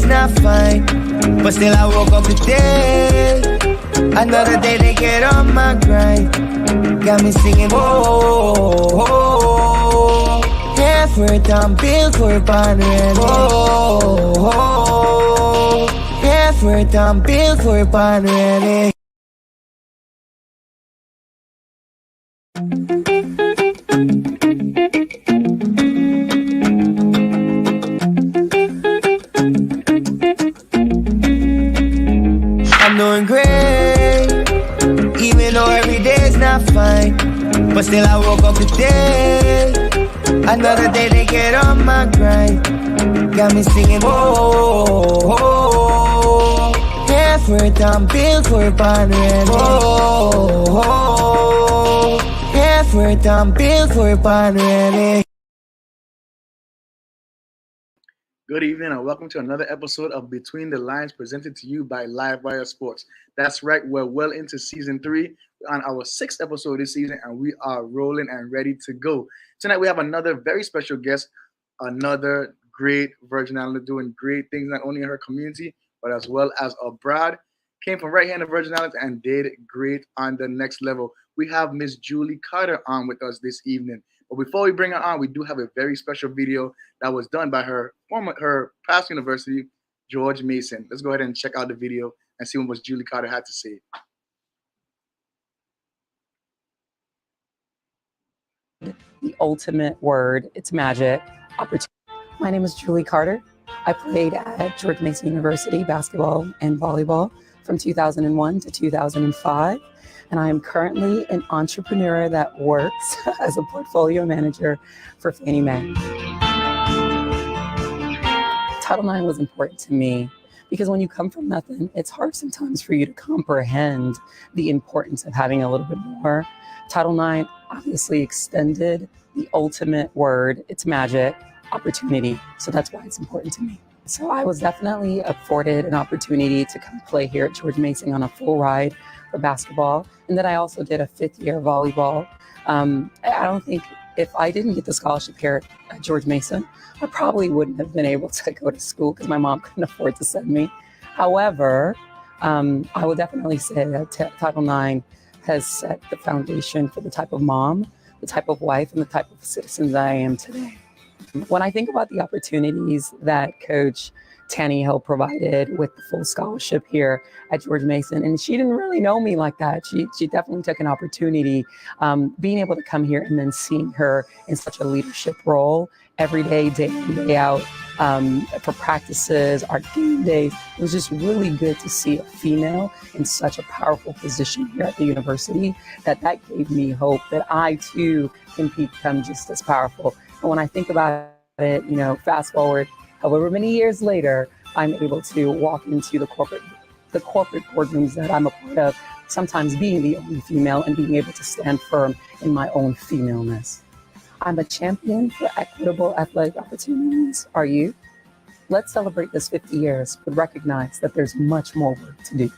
day's not fine, but still I woke up today. Another day to get on my grind. Got me singing, oh, oh, oh. Effort and build for Panrelli. Oh, oh, oh. Effort and build for Panrelli. I'm doing great, even though every day's not fine, but still I woke up today. Another day to get on my grind. Got me singing, oh, oh, oh. Effort and build for Panrelli. Oh, oh, oh. Effort and build for Panrelli. Good evening and welcome to another episode of Between the Lines presented to you by Livewire Sports. That's right, we're well into season 3 on our 6th episode this season and we are rolling and ready to go. Tonight we have another very special guest, another great Virgin Islands doing great things not only in her community but as well as abroad. Came from right here in the Virgin Islands and did great on the next level. We have Miss Julie Carter on with us this evening. But before we bring her on, we do have a very special video that was done by her past university, George Mason. Let's go ahead and check out the video and see what Julie Carter had to say. The ultimate word, it's magic, opportunity. My name is Julie Carter. I played at George Mason University basketball and volleyball from 2001 to 2005. And I am currently an entrepreneur that works as a portfolio manager for Fannie Mae. Title IX was important to me because when you come from nothing, it's hard sometimes for you to comprehend the importance of having a little bit more. Title IX obviously extended the ultimate word, it's magic, opportunity. So that's why it's important to me. So I was definitely afforded an opportunity to come play here at George Mason on a full ride for basketball. And then I also did a 5th year volleyball. I don't think if I didn't get the scholarship here at George Mason, I probably wouldn't have been able to go to school because my mom couldn't afford to send me. However, I would definitely say that Title IX has set the foundation for the type of mom, the type of wife, and the type of citizen that I am today. When I think about the opportunities that Coach Tanny Hill provided with the full scholarship here at George Mason, and she didn't really know me like that. She definitely took an opportunity, being able to come here and then seeing her in such a leadership role every day, day in, day out, for practices, our game days. It was just really good to see a female in such a powerful position here at the university that gave me hope that I too can become just as powerful. And when I think about it, fast forward however many years later, I'm able to walk into the corporate boardrooms that I'm a part of, sometimes being the only female and being able to stand firm in my own femaleness. I'm a champion for equitable athletic opportunities. Are you? Let's celebrate this 50 years, but recognize that there's much more work to do.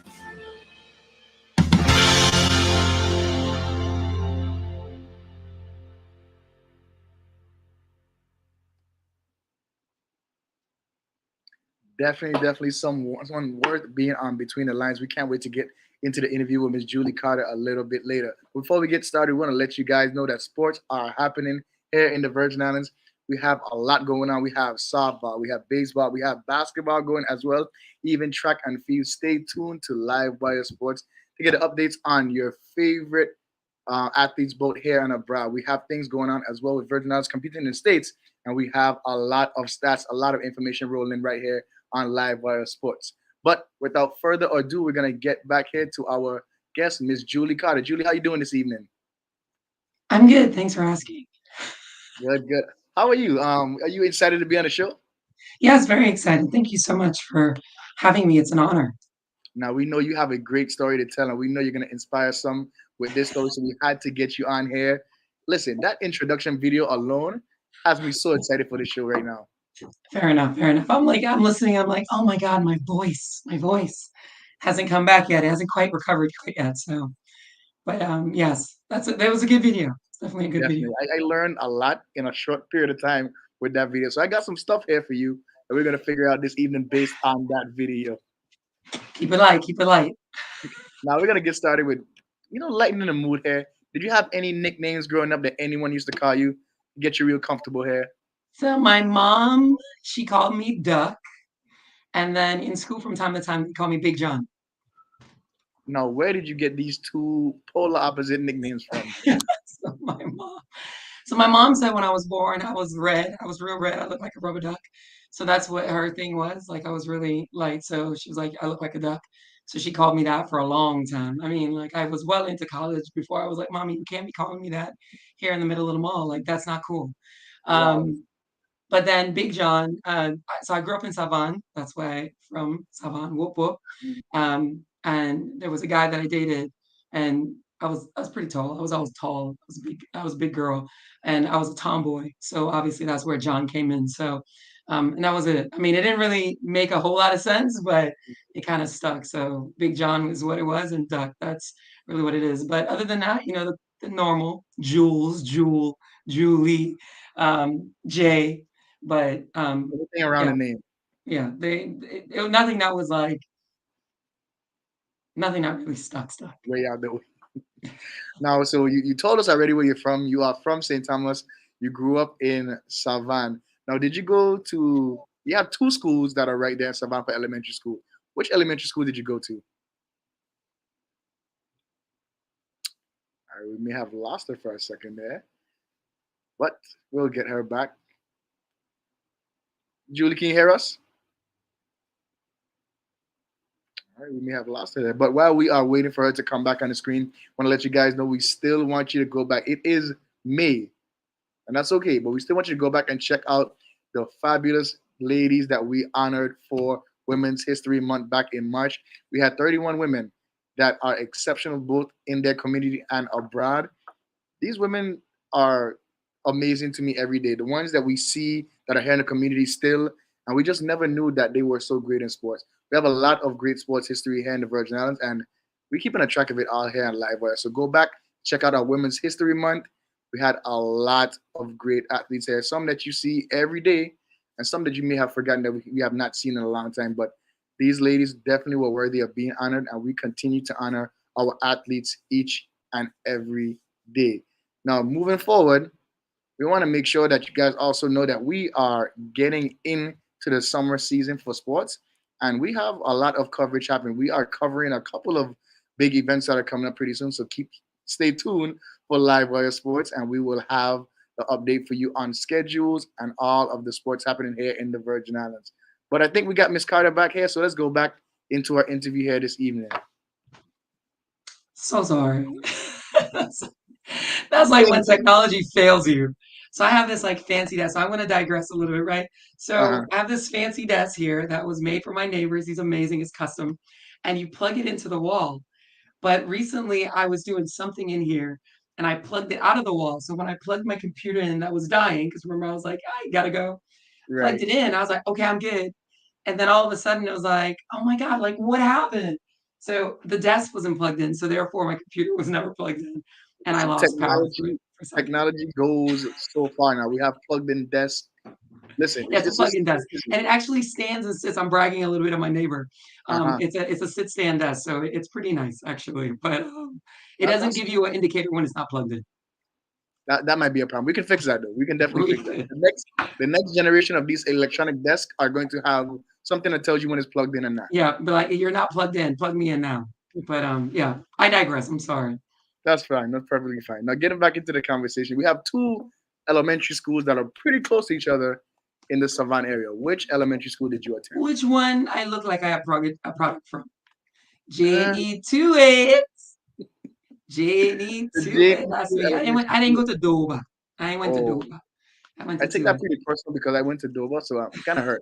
Definitely someone worth being on Between the Lines. We can't wait to get into the interview with Miss Julie Carter a little bit later. Before we get started, we want to let you guys know that sports are happening here in the Virgin Islands. We have a lot going on. We have softball, we have baseball, we have basketball going as well, even track and field. Stay tuned to Livewire Sports to get the updates on your favorite athletes both here and abroad. We have things going on as well with Virgin Islands competing in the States, and we have a lot of stats, a lot of information rolling right here on Livewire Sports. But without further ado, we're going to get back here to our guest, Miss Julie Carter. Julie, how you doing this evening? I'm good. Thanks for asking. Good. How are you? Are you excited to be on the show? Yes, very excited. Thank you so much for having me. It's an honor. Now, we know you have a great story to tell, and we know you're going to inspire some with this story, so we had to get you on here. Listen, that introduction video alone has me so excited for the show right now. Fair enough. I'm listening. I'm like, oh my God, my voice hasn't come back yet. It hasn't quite recovered quite yet. So, but yes, that was a good video. Definitely a good video. I learned a lot in a short period of time with that video. So I got some stuff here for you and we're gonna figure out this evening based on that video. Keep it light. Keep it light. Now we're gonna get started with, lightening the mood here. Did you have any nicknames growing up that anyone used to call you? Get you real comfortable here. So my mom, she called me Duck, and then in school from time to time they call me Big John. Now, where did you get these two polar opposite nicknames from? So my mom said when I was born, I was red. I was real red. I looked like a rubber duck. So that's what her thing was. Like I was really light. So she was like, I look like a duck. So she called me that for a long time. I mean, like I was well into college before I was like, Mommy, you can't be calling me that here in the middle of the mall. Like that's not cool. Wow. But then Big John, so I grew up in Savon. That's why I'm from Savon, whoop whoop. And there was a guy that I dated, and I was pretty tall. I was always tall. I was a big girl, and I was a tomboy. So obviously that's where John came in. So and that was it. I mean, it didn't really make a whole lot of sense, but it kind of stuck. So Big John was what it was, and Duck, that's really what it is. But other than that, the normal Jules, Jewel, Julie, Jay, but Everything around yeah, the name. yeah, nothing that really stuck. Way out the way. Now, so you told us already where you're from. You are from St. Thomas. You grew up in Savannah. Now, did you go to? You have two schools that are right there in Savannah for elementary school. Which elementary school did you go to? We may have lost her for a second there, but we'll get her back. Julie, can you hear us? All right, we may have lost her there. But while we are waiting for her to come back on the screen, I want to let you guys know we still want you to go back. It is May, and that's okay, but we still want you to go back and check out the fabulous ladies that we honored for Women's History Month back in March. We had 31 women that are exceptional both in their community and abroad. These women are amazing to me every day. The ones that we see that are here in the community still, and we just never knew that they were so great in sports. We have a lot of great sports history here in the Virgin Islands, and we're keeping a track of it all here on Livewire. So go back, check out our Women's History Month. We had a lot of great athletes here, some that you see every day, and some that you may have forgotten that we have not seen in a long time. But these ladies definitely were worthy of being honored, and we continue to honor our athletes each and every day. Now, moving forward, we want to make sure that you guys also know that we are getting into the summer season for sports, and we have a lot of coverage happening. We are covering a couple of big events that are coming up pretty soon, so stay tuned for Livewire Sports, and we will have the update for you on schedules and all of the sports happening here in the Virgin Islands. But I think we got Miss Carter back here, so let's go back into our interview here this evening. So sorry. That's like when technology fails you. So I have this like fancy desk. So I'm going to digress a little bit, right? So I have this fancy desk here that was made for my neighbors. He's amazing. It's custom. And you plug it into the wall. But recently I was doing something in here and I plugged it out of the wall. So when I plugged my computer in, that was dying because remember I was like, I gotta go. Right. Plugged it in. I was like, okay, I'm good. And then all of a sudden it was like, oh my God, like what happened? So the desk wasn't plugged in. So therefore my computer was never plugged in. And I lost power for a second. Technology goes so far now. We have plugged in desks. Listen, Yeah, it's a plug-in desk, and it actually stands and sits. I'm bragging a little bit on my neighbor. It's a sit-stand desk, so it's pretty nice actually. But it doesn't give you an indicator when it's not plugged in. That might be a problem. We can fix that though. We can definitely fix it. The next generation of these electronic desks are going to have something that tells you when it's plugged in and not. Yeah, but like you're not plugged in. Plug me in now. But yeah, I digress. I'm sorry. That's fine. That's perfectly fine. Now getting back into the conversation, we have two elementary schools that are pretty close to each other in the Savannah area. Which elementary school did you attend? Which one I look like I have a product from? JE28. JE28. That's me. I didn't go to Doba. I went to Doba. I take that pretty personal because I went to Doba, so I'm kind of hurt.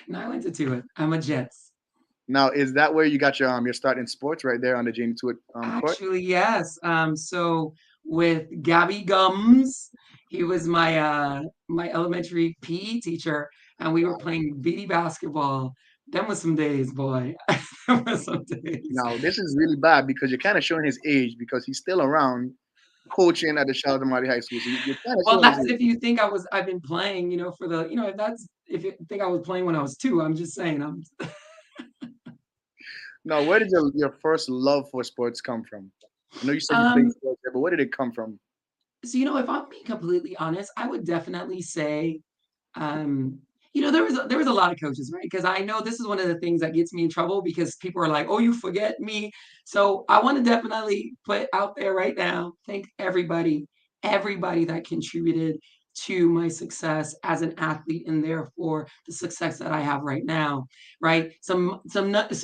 No, I went to Tuit. I'm a Jets. Now, is that where you got your start in sports right there on the Jamie Tuit court? Actually, yes. So with Gabby Gums, he was my my elementary PE teacher, and we were playing BD basketball. Them was some days, boy. Them was some days. Now, this is really bad because you're kind of showing his age because he's still around coaching at the Charlotte Marty High School. So well, that's if you think I've been playing, for the, that's if you think I was playing when I was 2, I'm just saying. No, where did your first love for sports come from? I know you said you played Um, sports, but where did it come from? so if I'm being completely honest, I would definitely say, um, there was a lot of coaches, right? Because I know this is one of the things that gets me in trouble because people are like, "Oh, you forget me." So I want to definitely put out there right now, thank everybody that contributed to my success as an athlete, and therefore the success that I have right now, right? Some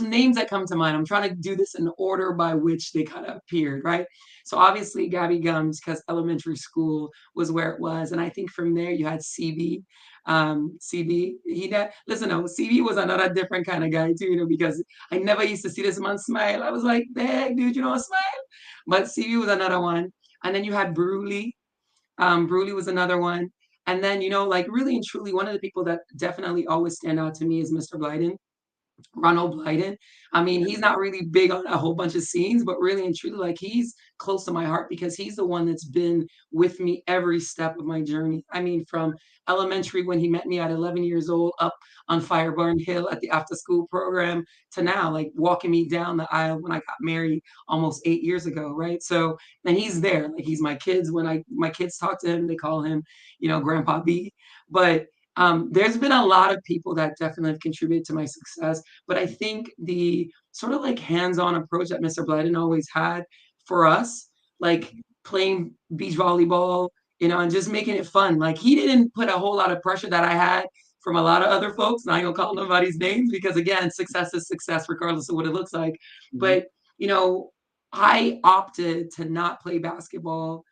names that come to mind. I'm trying to do this in the order by which they kind of appeared, right? So obviously Gabby Gums, because elementary school was where it was, and I think from there you had CB. CB, listen, no, CB was another different kind of guy too, because I never used to see this man smile. I was like, dang, dude, smile. But CB was another one. And then you had Bruley. Bruley was another one. And then, like really and truly, one of the people that definitely always stand out to me is Mr. Blyden. Ronald Blyden. I mean, he's not really big on a whole bunch of scenes, but really and truly, like he's close to my heart because he's the one that's been with me every step of my journey. I mean, from elementary when he met me at 11 years old up on Fireburn Hill at the after school program to now, like walking me down the aisle when I got married almost 8 years ago, right? So, and he's there, like he's my kids. When my kids talk to him, they call him, Grandpa B. But there's been a lot of people that definitely have contributed to my success, but I think the sort of like hands-on approach that Mr. Blyden always had for us, like playing beach volleyball, and just making it fun. Like he didn't put a whole lot of pressure that I had from a lot of other folks. And I ain't gonna call nobody's names because again, success is success regardless of what it looks like. Mhm. But I opted to not play basketball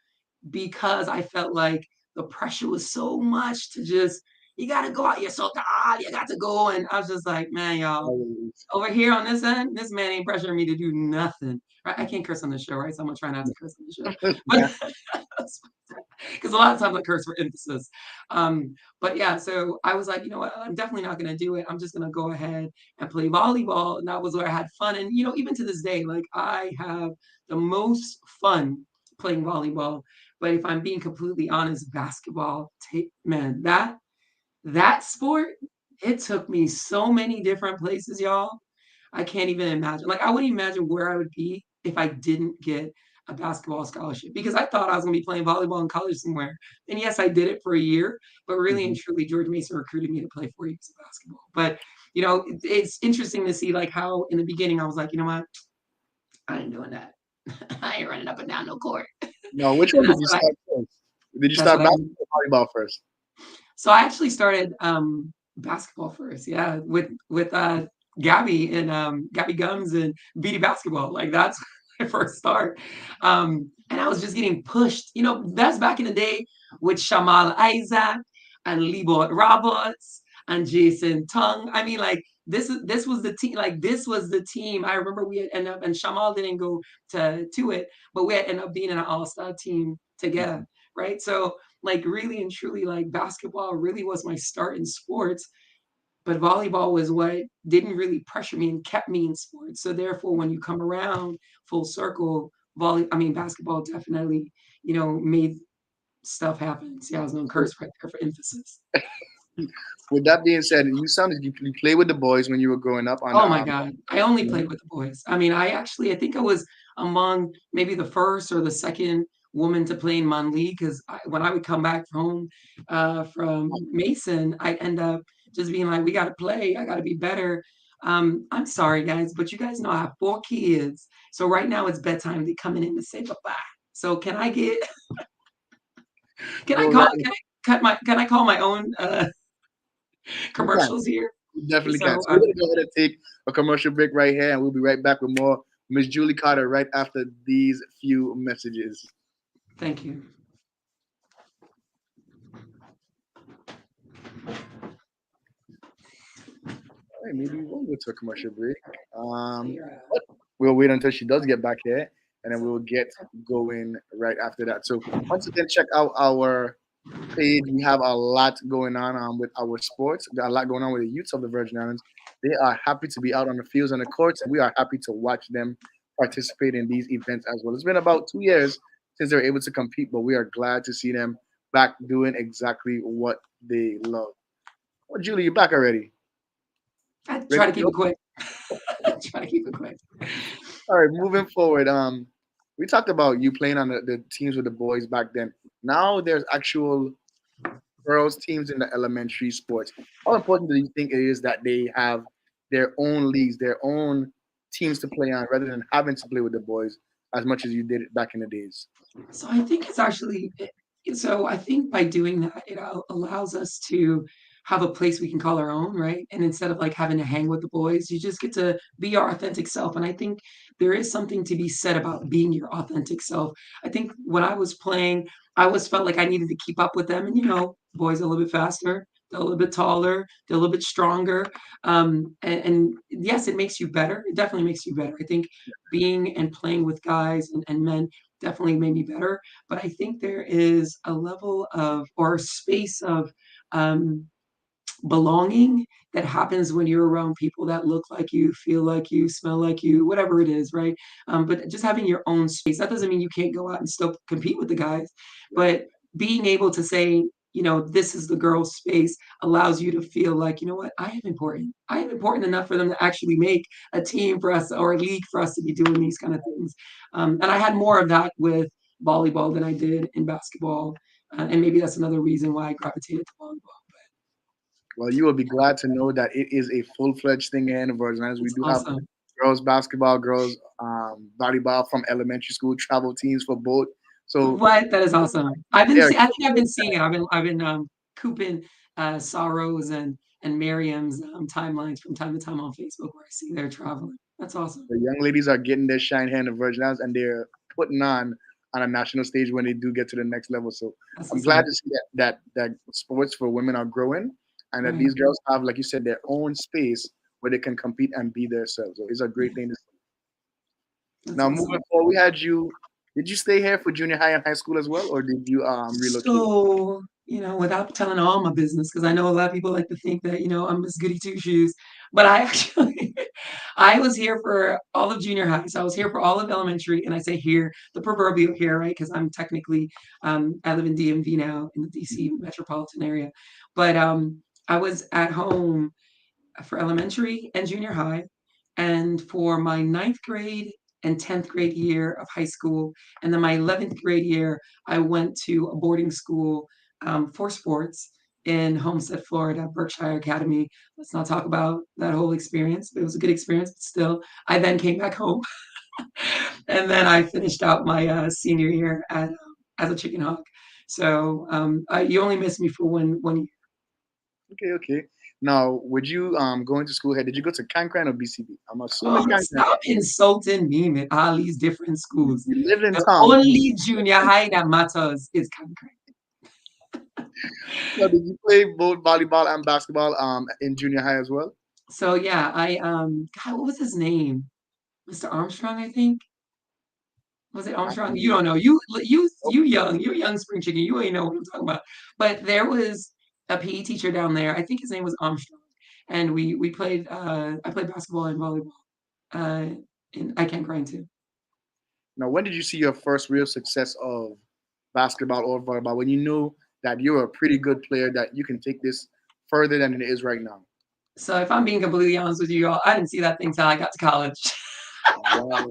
because I felt like the pressure was so much to just, you got to go out, you're so tired, you got to go. And I was just like, man, y'all, Always. over here on this end, this man ain't pressuring me to do nothing. Right? I can't curse on the show, right? So I'm gonna try not to curse on the show. But because a lot of times I curse for emphasis. But yeah, so I was like, you know what, I'm definitely not gonna do it. I'm just gonna go ahead and play volleyball. And that was where I had fun. And even to this day, like I have the most fun playing volleyball. But if I'm being completely honest, basketball, man, that sport, it took me so many different places, y'all. I can't even imagine. Like, I wouldn't imagine where I would be if I didn't get a basketball scholarship because I thought I was going to be playing volleyball in college somewhere. And yes, I did it for a year, but really and Mhm. truly, George Mason recruited me to play 4 years of basketball. But, it's interesting to see like how in the beginning I was like, you know what? I ain't doing that. I ain't running up and down no court. No, which And one did you start first? Did you that's start what I basketball or volleyball first? So I actually started basketball first, yeah, with Gabby and Gabby Gums and BD basketball. Like that's my first start. And I was just getting pushed. That's back in the day with Shamal Isaac and Libot Roberts and Jason Tung. I mean, like this was the team. Like this was the team. I remember we had ended up, and Shamal didn't go to it, but we had ended up being an all-star team together, right? So like really and truly like basketball really was my start in sports, but volleyball was what didn't really pressure me and kept me in sports. So therefore when you come around full circle, basketball definitely made stuff happen. See, I was gonna So, curse right there for emphasis. with that being said, you sounded you played with the boys when you were growing up on the Oh my God. I only you know, played with the boys. I think I was among maybe the first or the second woman to play in Mon League because when I would come back home from Mason, I'd end up just being like, we got to play. I got to be better. I'm sorry, guys, but you guys know I have 4 kids. So right now it's bedtime. They coming in to say bye-bye. So go right. can I call my own You can. commercials here? You definitely can. So So we're gonna go ahead and take a commercial break right here, and we'll be right back with more Miss Julie Carter right after these few messages. thank you. All right, maybe we will go to a commercial break. But we'll wait until she does get back here, and then we'll get going right after that. So once again, check out our page. We have a lot going on with our sports. Got a lot going on with the youths of the Virgin Islands. They are happy to be out on the fields and the courts, and we are happy to watch them participate in these events as well. It's been about 2 years since they were able to compete, but we are glad to see them back doing exactly what they love. Well, Julie, you back already? I Ready try to to keep go? it quick. Try to keep it quick. All right, moving forward. We talked about you playing on the teams with the boys back then. Now there's actual girls teams in the elementary sports. How important do you think it is that they have their own leagues, their own teams to play on, rather than having to play with the boys as much as you did it back in the days? So I think it's actually so I think by doing that, it allows us to have a place we can call our own, right? And instead of like having to hang with the boys, you just get to be your authentic self. And I think there is something to be said about being your authentic self. I think when I was playing, I always felt like I needed to keep up with them. And boys are a little bit faster, they're a little bit taller, they're a little bit stronger. And yes, it makes you better. It definitely makes you better. I think being and playing with guys and men definitely made me better. But I think there is a level of or a space of um, belonging that happens when you're around people that look like you, feel like you, smell like you, whatever it is, right? But just having your own space, that doesn't mean you can't go out and still compete with the guys, but being able to say, this is the girl's space allows you to feel like, you know what, I am important. I am important enough for them to actually make a team for us or a league for us to be doing these kind of things. And I had more of that with volleyball than I did in basketball. And maybe that's another reason why I gravitated to volleyball. Well, you will be glad to know that it is a full-fledged thing here in the Virgin Islands. We It's do have awesome. girls basketball, girls volleyball from elementary school, travel teams for both. So What? That is awesome. I've been they are see I think I've been seeing it. I've been cooping Sorrows and Miriam's timelines from time to time on Facebook where I see they're traveling. That's awesome. the young ladies are getting their shine here in the Virgin Islands, and they're putting on a national stage when they do get to the next level. So That's I'm what's glad up. to see that sports for women are growing, and that Right. these girls have, like you said, their own space where they can compete and be themselves. So it's a Yeah, great thing to see. that's Now moving awesome. forward, we had you. Did you stay here for junior high and high school as well, or did you relocate? So, without telling all my business, because I know a lot of people like to think that, I'm Miss Goody Two Shoes, but I actually, I was here for all of junior high. So I was here for all of elementary, and I say here, the proverbial here, right? Because I'm technically, I live in DMV now in the DC metropolitan area, but I was at home for elementary and junior high. And for my ninth grade and 10th grade year of high school, and then my 11th grade year, I went to a boarding school for sports in Homestead, Florida, Berkshire Academy. Let's not talk about that whole experience, but it was a good experience. But still, I then came back home, and then I finished out my senior year as a chicken hawk. So you only missed me for one. Okay, okay. Now, would you going to school here? Did you go to Cancran or BCB? I'm assuming Oh, Cancran. stop insulting me with all these different schools. You lived in The town. only junior high that matters is Concrete. Now, did you play both volleyball and basketball in junior high as well? So yeah, God, what was his name? Mr. Armstrong, I think. Was it I Armstrong? don't You know. don't know. You young spring chicken. You ain't know what I'm talking about. But there was a PE teacher down there. I think his name was Armstrong, and we played. I played basketball and volleyball. Uh, and I can grind too. Now, when did you see your first real success of basketball or volleyball? When you knew that you were a pretty good player, that you can take this further than it is right now? So if I'm being completely honest with you, all I didn't see that thing till I got to college. Wow.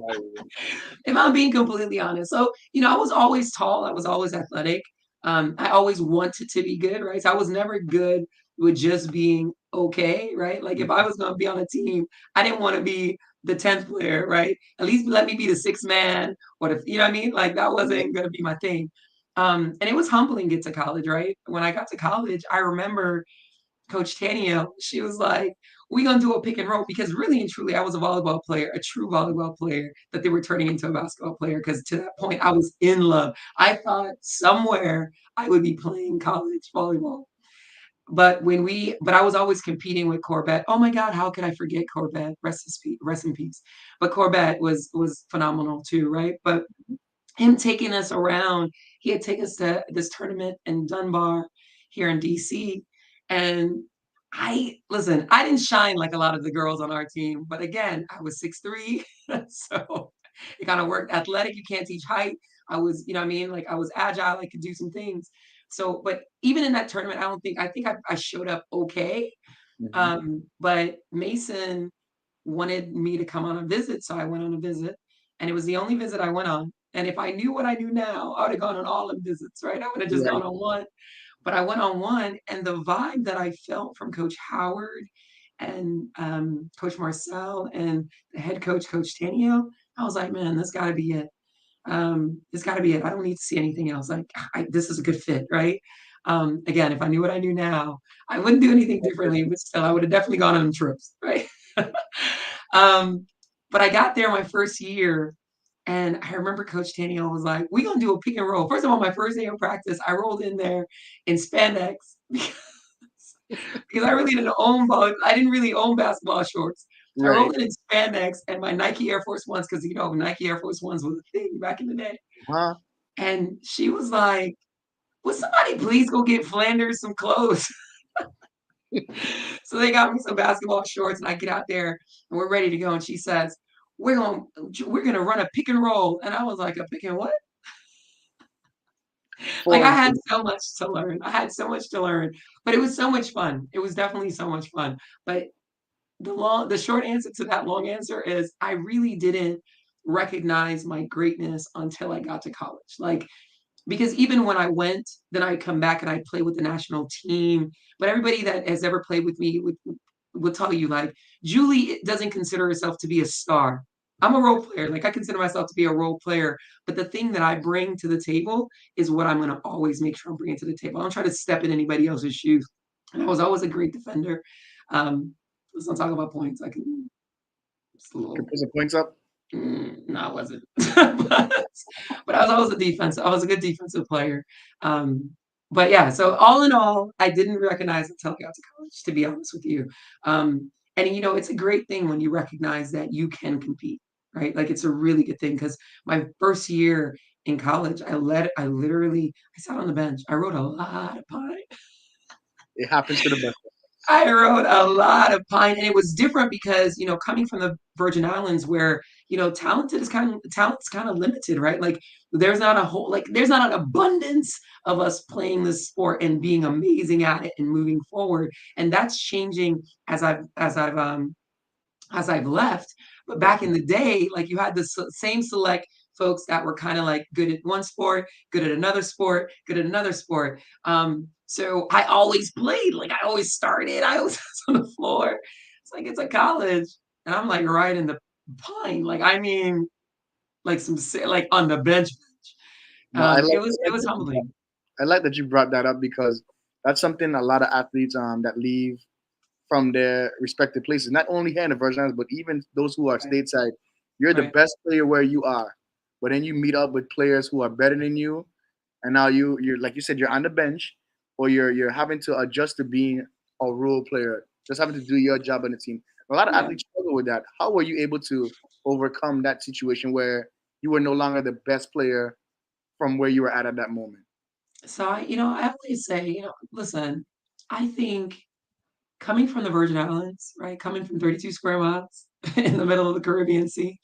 If I'm being completely honest. So, I was always tall, I was always athletic. I always wanted to be good, right? So I was never good with just being okay, right? Like if I was going to be on a team, I didn't want to be the 10th player, right? At least let me be the sixth man or you know what I mean? Like that wasn't going to be my thing. And it was humbling get to college, right? When I got to college, I remember Coach Tania, she was like, "We gonna do a pick and roll," because really and truly, I was a volleyball player, a true volleyball player that they were turning into a basketball player. Because to that point, I was in love. I thought somewhere I would be playing college volleyball. But I was always competing with Corbett. Oh my God, how could I forget Corbett? Rest in peace. But Corbett was phenomenal too, right? But him taking us around, he had taken us to this tournament in Dunbar here in DC. And listen, I didn't shine like a lot of the girls on our team, but again, I was 6'3", so it kind of worked. Athletic, you can't teach height. I was, you know what I mean? Like I was agile, I could do some things. So, but even in that tournament, I think I showed up okay. Mhm. But Mason wanted me to come on a visit, so I went on a visit, and it was the only visit I went on. And if I knew what I knew now, I would have gone on all the visits, right? I would have just Right. gone on one. But I went on one, and the vibe that I felt from Coach Howard and Coach Marcel and the head coach, Coach Tanio, I was like, man, this got to be it. This got to be it. I don't need to see anything else. Like, this is a good fit, right? Again, if I knew what I knew now, I wouldn't do anything differently, but still, I would have definitely gone on trips, right? um, but I got there my first year, and I remember Coach Daniel was like, "We're gonna do a pick and roll." First of all, my first day of practice, I rolled in there in spandex because I really didn't own ball. I didn't really own basketball shorts. I Right. rolled in spandex and my Nike Air Force Ones because Nike Air Force Ones was a thing back in the day. Huh? And she was like, "Would somebody please go get Flanders some clothes?" So they got me some basketball shorts, and I get out there and we're ready to go. And she says, we're gonna run a pick and roll." And I was like, "A pick and what?" Like, Four I and had two. so much to learn. I had so much to learn, but it was so much fun. It was definitely so much fun. But the short answer to that long answer is I really didn't recognize my greatness until I got to college. Like, because even when I went, then I'd come back and I'd play with the national team. But everybody that has ever played with me would tell you, like, Julie doesn't consider herself to be a star. I'm a role player. Like, I consider myself to be a role player. But the thing that I bring to the table is what I'm going to always make sure I'm bringing to the table. I don't try to step in anybody else's shoes. And I was always a great defender. Let's not talk about points. I can just a Can little. put some points up. No, I wasn't. but I was always a defense. I was a good defensive player. Um, but yeah, so all in all, I didn't recognize until I got to college, to be honest with you. And it's a great thing when you recognize that you can compete, right? Like it's a really good thing because my first year in college, I sat on the bench. I wrote a lot of pine. It happens to the best. I wrote a lot of pine, and it was different because coming from the Virgin Islands, where talent's kind of limited, right? Like there's not an abundance of us playing this sport and being amazing at it and moving forward, and that's changing as I've left. But back in the day, like you had the same select folks that were kind of like good at one sport, good at another sport, good at another sport. So I always played, like I always started, I was on the floor. It's like it's a college, and I'm like right in the pine, like I mean, like like on the bench. No, I like It was humbling. I like that you brought that up because that's something a lot of athletes that leave from their respective places, not only here in the Virgin Islands, but even those who are Right, stateside. You're the right, best player where you are, but then you meet up with players who are better than you, and now you're like you said, you're on the bench, or you're having to adjust to being a role player, just having to do your job on the team. A lot of yeah. athletes struggle with that. How were you able to overcome that situation where you were no longer the best player from where you were at that moment? So I always say, listen, I think coming from the Virgin Islands, right? Coming from 32 square miles in the middle of the Caribbean Sea,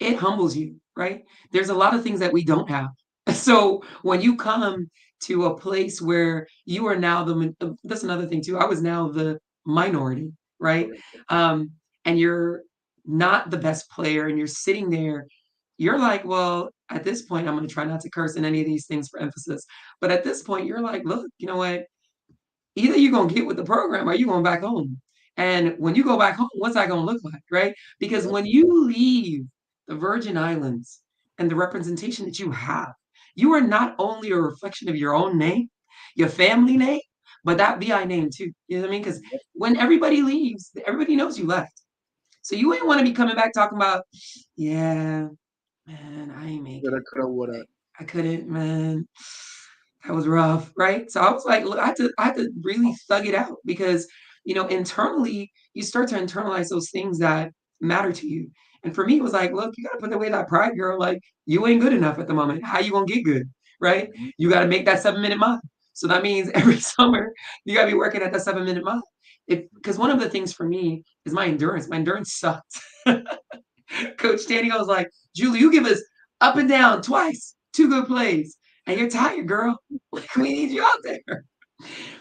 it humbles you, right? There's a lot of things that we don't have. So when you come to a place where you are now that's another thing too. I was now the minority, right? Correct. Um, and you're not the best player, and you're sitting there. You're like, well, at this point, I'm going to try not to curse in any of these things for emphasis. But at this point, you're like, look, you know what? Either you're gonna get with the program or you're going back home. And when you go back home, what's that gonna look like, right? Because Yep. when you leave the Virgin Islands and the representation that you have, you are not only a reflection of your own name, your family name, but that VI name too. You know what I mean? Because when everybody leaves, everybody knows you left. So you ain't want to be coming back talking about, yeah, man, I ain't make Coulda, it. coulda, woulda. I couldn't, man. That was rough, right? So I was like, look, I had to really thug it out because, internally, you start to internalize those things that matter to you. And for me, it was like, look, you got to put away that pride, girl. Like, you ain't good enough at the moment. How you gonna get good, right? Mhm. You got to make that 7 minute mile. So that means every summer you got to be working at that 7 minute mile. Because one of the things for me is my endurance. My endurance sucked. Coach Danny was like, Julie, you give us up and down twice, two good plays. and you're tired, girl. Like, we need you out there.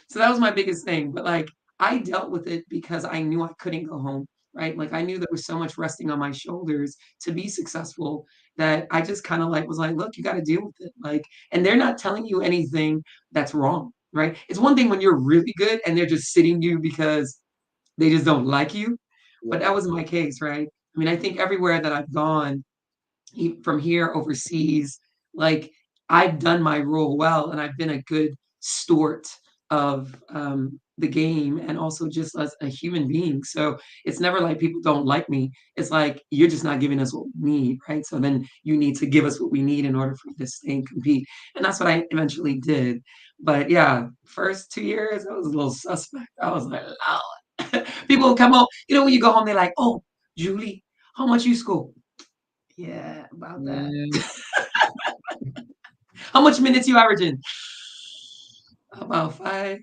So that was my biggest thing. But like, I dealt with it because I knew I couldn't go home, right? Like, I knew there was so much resting on my shoulders to be successful that I just kind of like was like, look, you got to deal with it. Like, and they're not telling you anything that's wrong, right? It's one thing when you're really good and they're just sitting you because they just don't like you. But Yeah. that was my case, right? I mean, I think everywhere that I've gone, from here overseas, like I've done my role well and I've been a good steward of the game and also just as a human being. So it's never like people don't like me. It's like you're just not giving us what we need, right? So then you need to give us what we need in order for me to stay and compete. And that's what I eventually did. But yeah, first 2 years, I was a little suspect. I was like, oh. People will come home, when you go home, they're like, oh, Julie, how much you school? Yeah, about that. Mm, How much minutes you averaging? About 5.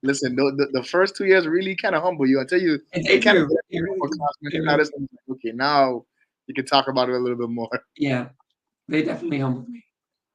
listen, the first 2 years really kind of humble you until you And they they kind of do. get They really do. upperclassmen They really status. do. And it's like, okay, now you can talk about it a little bit more. Yeah, they definitely humbled me.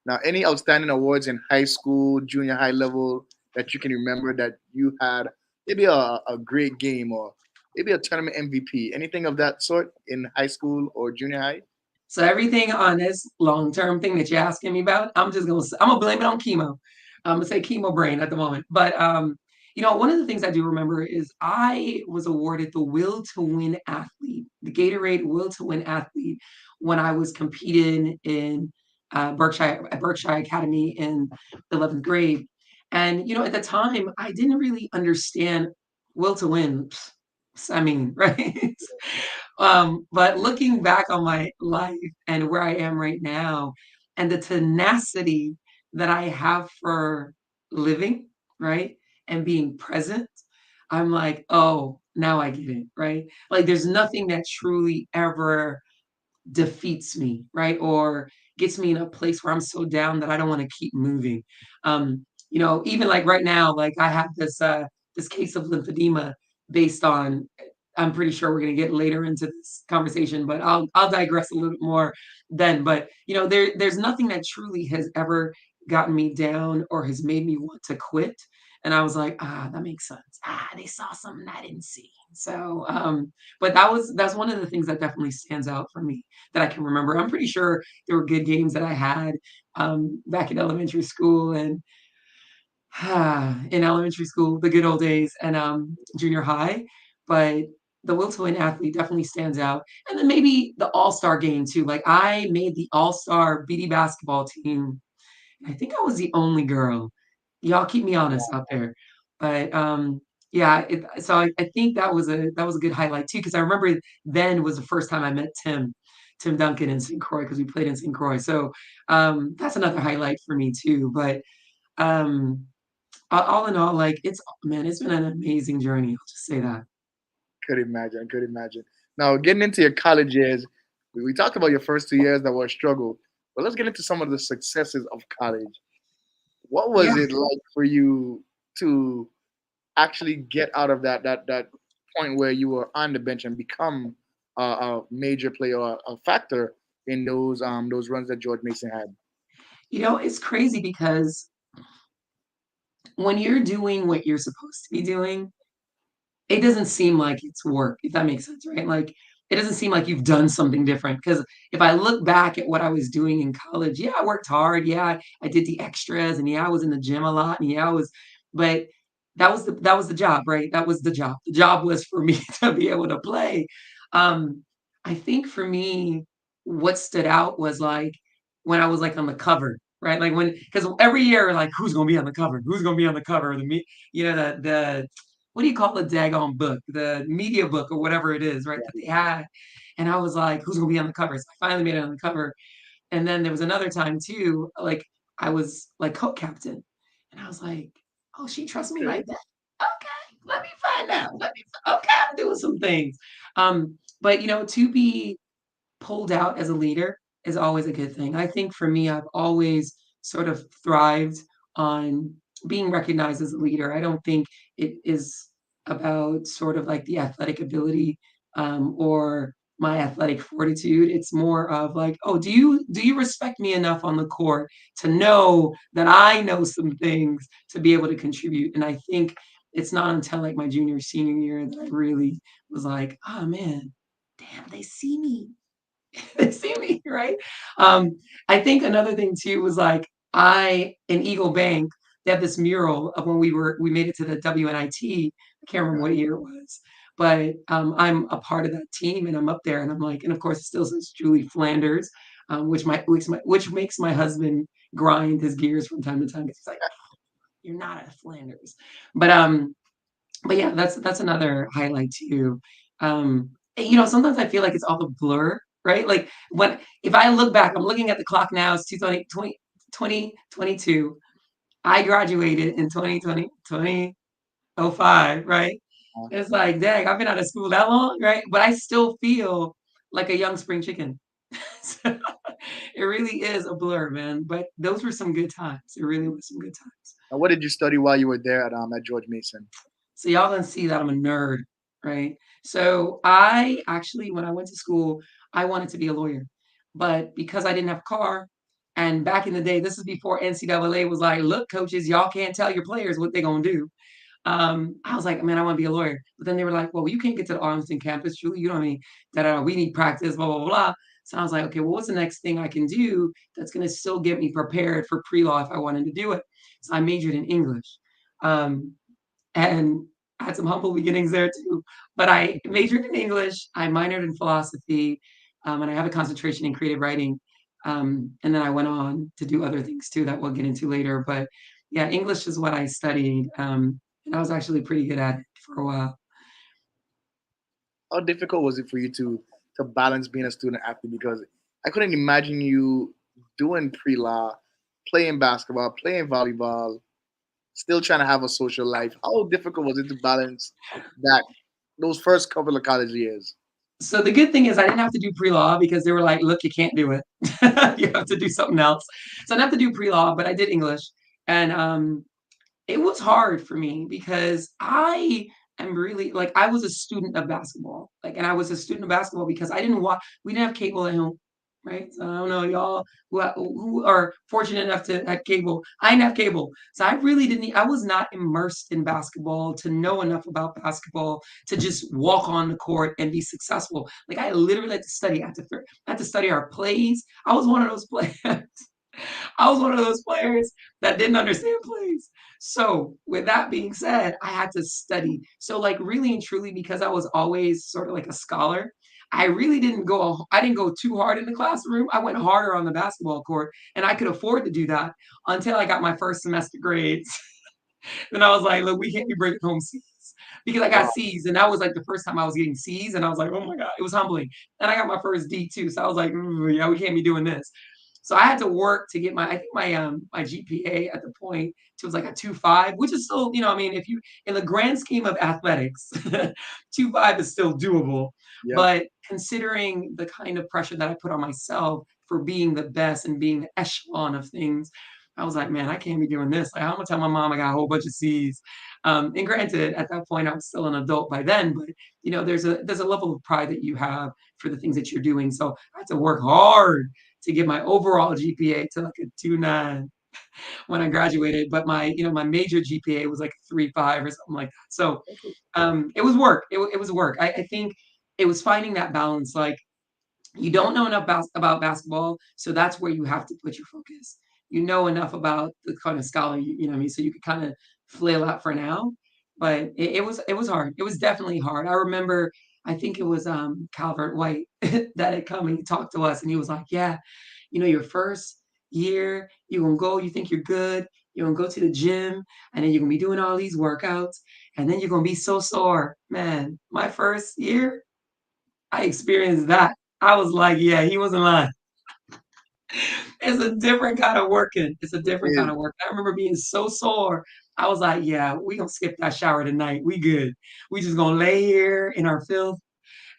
Now, any outstanding awards in high school, junior high level that you can remember that you had, maybe a great game or maybe a tournament MVP, anything of that sort in high school or junior high? So everything on this long-term thing that you're asking me about, I'm gonna blame it on chemo. I'm gonna say chemo brain at the moment. But one of the things I do remember is I was awarded the Will to Win athlete, the Gatorade Will to Win athlete, when I was competing in Berkshire Academy in 11th grade. And at the time, I didn't really understand Will to Win. I mean, right? But looking back on my life and where I am right now, and the tenacity that I have for living, right? And being present, I'm like, oh, now I get it, right? Like there's nothing that truly ever defeats me, right? Or gets me in a place where I'm so down that I don't want to keep moving. Even like right now, like I have this case of lymphedema based on I'm pretty sure we're gonna get later into this conversation, but I'll digress a little bit more then. But there's nothing that truly has ever gotten me down or has made me want to quit. And I was like, that makes sense. They saw something I didn't see. So but that's one of the things that definitely stands out for me that I can remember. I'm pretty sure there were good games that I had back in elementary school and in elementary school, the good old days, and junior high. But the will to win athlete definitely stands out. And then maybe the all-star game too. Like I made the all-star BD basketball team. I think I was the only girl. Y'all keep me honest out there. But yeah, so I think that was a good highlight too, because I remember then was the first time I met Tim Duncan in St. Croix because we played in St. Croix. So that's another highlight for me too. But um, all in all, like it's been an amazing journey. I'll just say that. Could imagine. Could imagine. Now, getting into your college years, we talked about your first 2 years that were a struggle, but let's get into some of the successes of college. What was Yeah. it like for you to actually get out of that point where you were on the bench and become a major player, a factor in those runs that George Mason had? It's crazy because when you're doing what you're supposed to be doing, it doesn't seem like it's work, if that makes sense, right? Like, it doesn't seem like you've done something different. Because if I look back at what I was doing in college, yeah, I worked hard. Yeah, I did the extras, and yeah, I was in the gym a lot, and yeah, but that was the job, right? That was the job. The job was for me to be able to play. I think for me, what stood out was like when I was like on the cover, right? Like because every year, like who's gonna be on the cover? Who's gonna be on the cover? The what do you call the daggone book? The media book or whatever it is, right? That they had. And I was like, who's gonna be on the cover? So I finally made it on the cover. And then there was another time too, like I was like co-captain. And I was like, oh, she trusts me Okay. like that. Okay, let me find out. Okay, I'm doing some things. But to be pulled out as a leader is always a good thing. I think for me, I've always sort of thrived on being recognized as a leader. I don't think it is about sort of like the athletic ability or my athletic fortitude. It's more of like, oh, do you respect me enough on the court to know that I know some things to be able to contribute? And I think it's not until like my junior senior year that I really was like, oh man, damn, they see me. They see me, right? Um, I think another thing too was like I in Eagle Bank, they have this mural of when we made it to the WNIT. I can't remember what year it was, but I'm a part of that team and I'm up there and I'm like, and of course it still says Julie Flanders, which makes my husband grind his gears from time to time because he's like, you're not a Flanders, but but yeah, that's another highlight too. Sometimes I feel like it's all a blur, right? Like when if I look back, I'm looking at the clock now, it's 2022. I graduated in 2005, right? Uh, It's like, dang, I've been out of school that long, right? But I still feel like a young spring chicken. So, it really is a blur, man. But those were some good times. It really was some good times. and what did you study while you were there at George Mason? So y'all gonna see that I'm a nerd, right? So I actually, when I went to school, I wanted to be a lawyer, but because I didn't have a car, and back in the day, this is before NCAA was like, look, coaches, y'all can't tell your players what they're gonna do. I was like, man, I want to be a lawyer. But then they were like, well, you can't get to the Arlington campus, Julie. You know what I mean? We need practice, blah, blah, blah. So I was like, okay, well, what's the next thing I can do that's going to still get me prepared for pre-law if I wanted to do it? So I majored in English. Um, and I had some humble beginnings there too. But I majored in English, I minored in philosophy, and I have a concentration in creative writing. And then I went on to do other things too that we'll get into later. But yeah, English is what I studied, and I was actually pretty good at it for a while. How difficult was it for you to balance being a student athlete? Because I couldn't imagine you doing pre-law, playing basketball, playing volleyball, still trying to have a social life. How difficult was it to balance that those first couple of college years? So the good thing is I didn't have to do pre-law because they were like, look, you can't do it. You have to do something else. So I didn't have to do pre-law, but I did English. And it was hard for me because I am really like I was a student of basketball. Like and I was a student of basketball because I didn't watch we didn't have cable at home, right? So I don't know y'all who are fortunate enough to have cable. I didn't have cable. So I really didn't I was not immersed in basketball to know enough about basketball to just walk on the court and be successful. Like I literally had to study. I had to study our plays. I was one of those players. I was one of those players that didn't understand plays. So, with that being said, I had to study. So, like, really and truly, because I was always sort of like a scholar, I didn't go too hard in the classroom. I went harder on the basketball court, and I could afford to do that until I got my first semester grades. Then I was like, look, we can't be bringing home C's because I got Wow. C's, and that was like the first time I was getting C's, and I was like, oh my God, it was humbling. And I got my first D too, so I was like, yeah, we can't be doing this. So I had to work to get I think my GPA at the point it was like a 2.5, which is still, I mean, if you in the grand scheme of athletics, 2.5 is still doable. Yep. But considering the kind of pressure that I put on myself for being the best and being the echelon of things, I was like, man, I can't be doing this. Like, I'm gonna tell my mom I got a whole bunch of C's. And granted, at that point, I was still an adult by then, but there's a level of pride that you have for the things that you're doing. So I had to work hard to get my overall GPA to like a 2.9 when I graduated. But my major GPA was like 3.5 or something like that. So it was work. It was work. I think it was finding that balance. Like you don't know enough about basketball, so that's where you have to put your focus. You know enough about the kind of scholar you know what I mean, so you could kind of flail out for now. But it was hard. It was definitely hard. I remember I think it was Calvert White that had come and he talked to us and he was like, yeah, your first year, you're gonna go, you think you're good, you're gonna go to the gym, and then you're gonna be doing all these workouts, and then you're gonna be so sore. Man, my first year, I experienced that. I was like, yeah, he wasn't lying. It's a different kind of working. It's a different kind Is of work. I remember being so sore. I was like, yeah, we gonna skip that shower tonight. We good. We just gonna lay here in our filth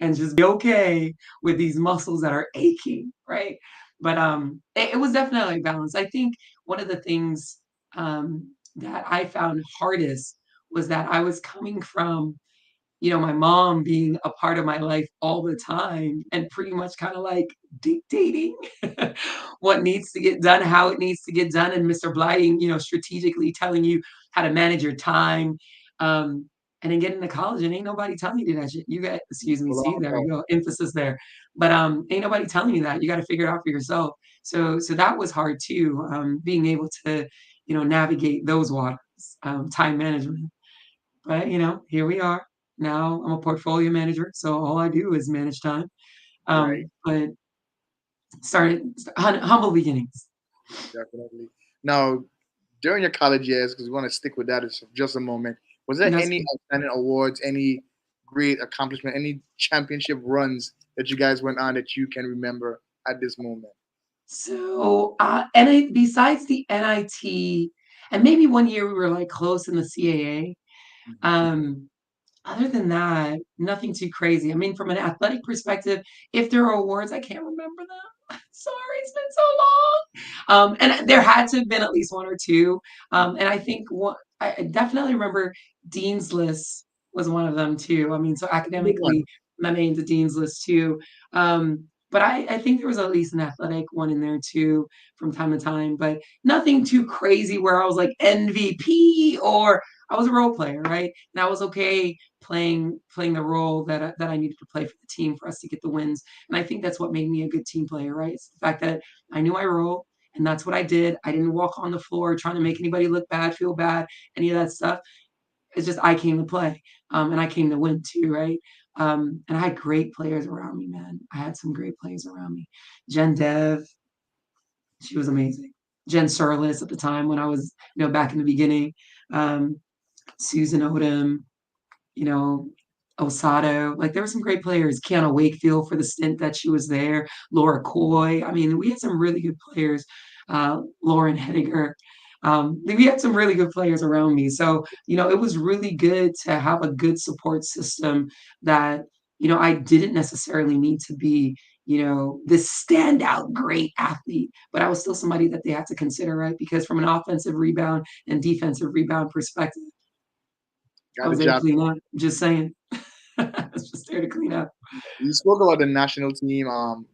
and just be okay with these muscles that are aching, right? But it was definitely a balance. I think one of the things that I found hardest was that I was coming from my mom being a part of my life all the time and pretty much kind of like dictating what needs to get done, how it needs to get done, and Mr. Blyting, strategically telling you how to manage your time. Um, and then getting to college and ain't nobody telling you that shit. You got, excuse me, see, there you go, emphasis there. But ain't nobody telling you that. You got to figure it out for yourself. So that was hard too, being able to, navigate those waters, time management. But here we are. Now I'm a portfolio manager, so all I do is manage time. Right. But humble beginnings. Definitely. Now, during your college years, because we want to stick with that for just a moment, was there That's any outstanding awards, any great accomplishment, any championship runs that you guys went on that you can remember at this moment? so and besides the NIT, and maybe one year we were like close in the CAA. Mhm. Um, Other than that, nothing too crazy. I mean, from an athletic perspective, if there are awards, I can't remember them. Sorry, it's been so long. And there had to have been at least one or two. And I think I definitely remember Dean's List was one of them too. I mean, so Good one. academically, I made the Dean's List too. But I think there was at least an athletic one in there too from time to time, but nothing too crazy where I was like MVP or I was a role player, right? And I was okay playing the role that I needed to play for the team for us to get the wins. And I think that's what made me a good team player, right? It's the fact that I knew my role and that's what I did. I didn't walk on the floor trying to make anybody look bad, feel bad, any of that stuff. It's just I came to play, and I came to win too, right? And I had great players around me, man. I had some great players around me. Jen Dev, she was amazing. Jen Surlis at the time when I was, back in the beginning. Um, Susan Odom, you know, Osado. Like there were some great players. Kiana Wakefield for the stint that she was there. Laura Coy. I mean, we had some really good players. Lauren Hediger. We had some really good players around me. So, it was really good to have a good support system that, I didn't necessarily need to be, this standout great athlete, but I was still somebody that they had to consider, right? Because from an offensive rebound and defensive rebound perspective, I Got the was there to job. clean up, just saying. I was just there to clean up. You spoke about the national team,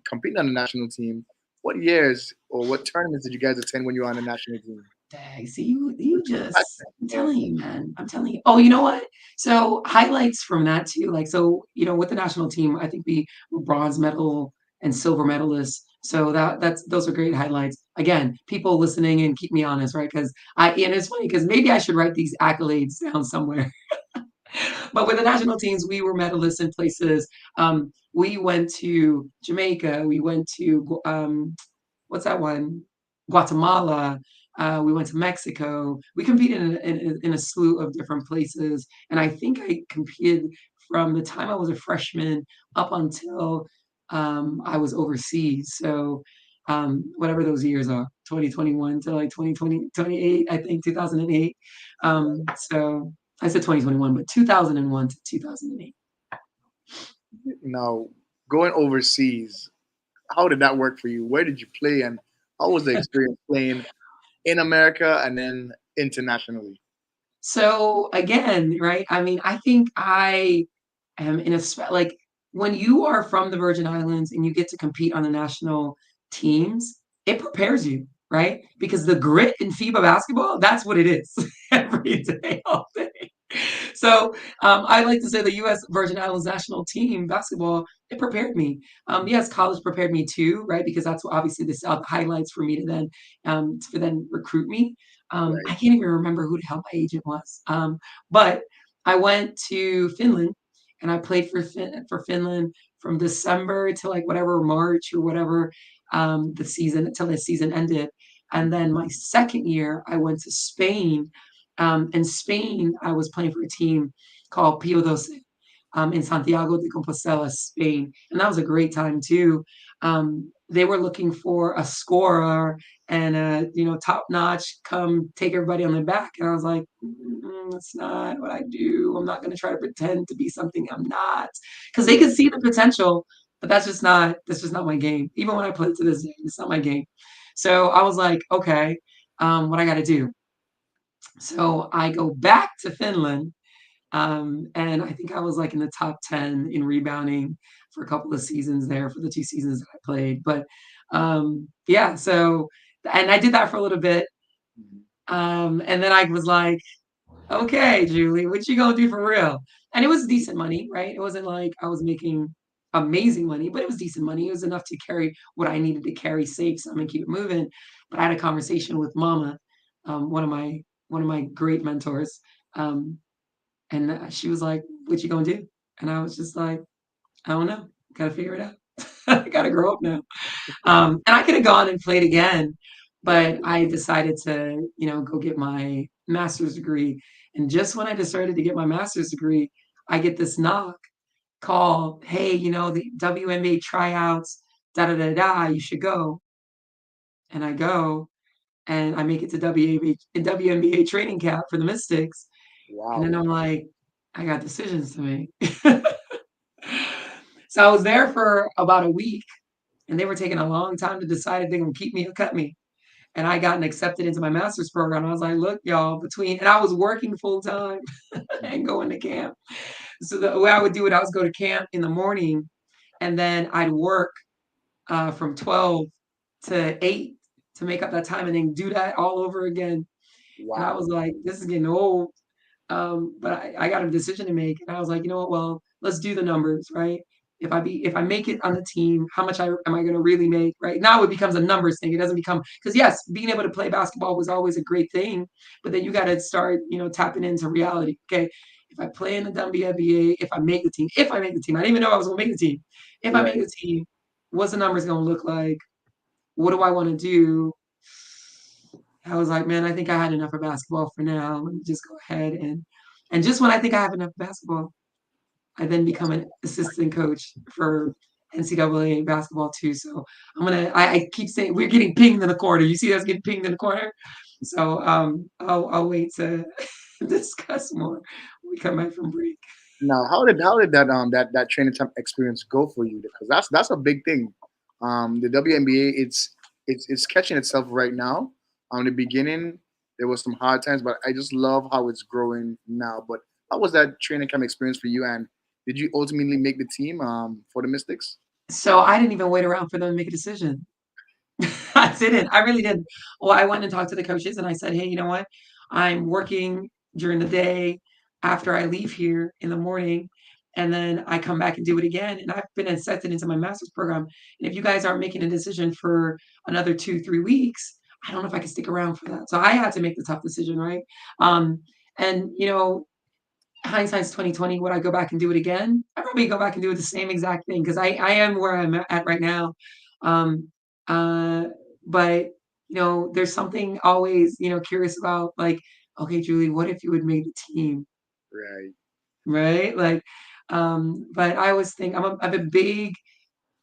competing on the national team. What years or what tournaments did you guys attend when you were on the national team? Dang, see you just I'm telling you, man. I'm telling you. Oh, you know what? So highlights from that too. Like so, with the national team, I think we were bronze medal and silver medalists. So that's those are great highlights. Again, people listening and keep me honest, right? Because and it's funny because maybe I should write these accolades down somewhere. But with the national teams, we were medalists in places. We went to Jamaica. We went to what's that one? Guatemala. We went to Mexico. We competed in a slew of different places, and I think I competed from the time I was a freshman up until I was overseas. So whatever those years are, 2021 to like 2020, 28, I think 2008. So I said 2021, but 2001 to 2008. Now, going overseas, how did that work for you? Where did you play, and how was the experience playing in America and then internationally? So again, right? I mean, I think I am in a like when you are from the Virgin Islands and you get to compete on the national teams, it prepares you, right? Because the grit in FIBA basketball, that's what it is every day, all day. So I like to say the U.S. Virgin Islands national team basketball, it prepared me. Yes, college prepared me too, right? Because that's obviously the highlights for me to then recruit me. I Right. can't even remember who the hell my agent was. But I went to Finland and I played for Finland from December to like whatever March or whatever the season until the season ended. And then my second year, I went to Spain. In Spain, I was playing for a team called Pio Doce in Santiago de Compostela, Spain. And that was a great time too. They were looking for a scorer and top notch, come take everybody on their back. And I was like, that's not what I do. I'm not going to try to pretend to be something I'm not, because they could see the potential, but that's just not my game. Even when I play to this day, it's not my game. So I was like, okay, what I got to do. So I go back to Finland And I think I was like in the top 10 in rebounding for a couple of seasons there for the 2 seasons that I played. But yeah, so and I did that for a little bit. And then I was like, okay, Julie, what you gonna do for real? And it was decent money, right? It wasn't like I was making amazing money, but it was decent money. It was enough to carry what I needed to carry safe, so I'm gonna keep it moving. But I had a conversation with Mama, one of my great mentors, um, and she was like, "What you gonna do?" And I was just like, "I don't know. Gotta figure it out. I gotta grow up now." And I could have gone and played again, but I decided to, go get my master's degree. And just when I decided to get my master's degree, I get this knock call, hey, the WNBA tryouts, da da da da, you should go. And I go and I make it to WNBA training camp for the Mystics. And then Wow. I'm like, I got decisions to make. So I was there for about a week and they were taking a long time to decide if they're gonna keep me or cut me. And I gotten accepted into my master's program. I was like, look, y'all, and I was working full time and going to camp. So the way I would do it, I was go to camp in the morning and then I'd work from 12 to 8 to make up that time and then do that all over again. And I was Wow. like, this is getting old. But I got a decision to make, and I was like, you know what? Well, let's do the numbers, right? If I make it on the team, how much am I going to really make, right? Now it becomes a numbers thing. It doesn't become because yes, being able to play basketball was always a great thing, but then you got to start, tapping into reality. Okay, if I play in the WNBA, if I make the team, I didn't even know I was going to make the team. If I make Right. the team, what's the numbers going to look like? What do I want to do? I was like, man, I think I had enough of basketball for now. Let me just go ahead and just when I think I have enough basketball, I then become an assistant coach for NCAA basketball too. So I keep saying we're getting pinged in the corner. You see us getting pinged in the corner. So I'll wait to discuss more when we come back from break. Now, how did that training time experience go for you? Because that's a big thing. The WNBA, it's catching itself right now. The beginning there was some hard times, but I just love how it's growing now. But how was that training camp experience for you? And did you ultimately make the team for the Mystics? So I didn't even wait around for them to make a decision. I didn't. I really didn't. Well, I went and talked to the coaches and I said, hey, you know what? I'm working during the day after I leave here in the morning. And then I come back and do it again. And I've been accepted into my master's program. And if you guys aren't making a decision for another 2, 3 weeks, I don't know if I can stick around for that. So I had to make the tough decision, right? Um, and hindsight's 2020. Would I go back and do it again? I probably go back and do it the same exact thing because I am where I'm at right now. Um, uh, but there's something always curious about like, okay, Julie, what if you had made the team, Right. right? Like, but I always think I'm a big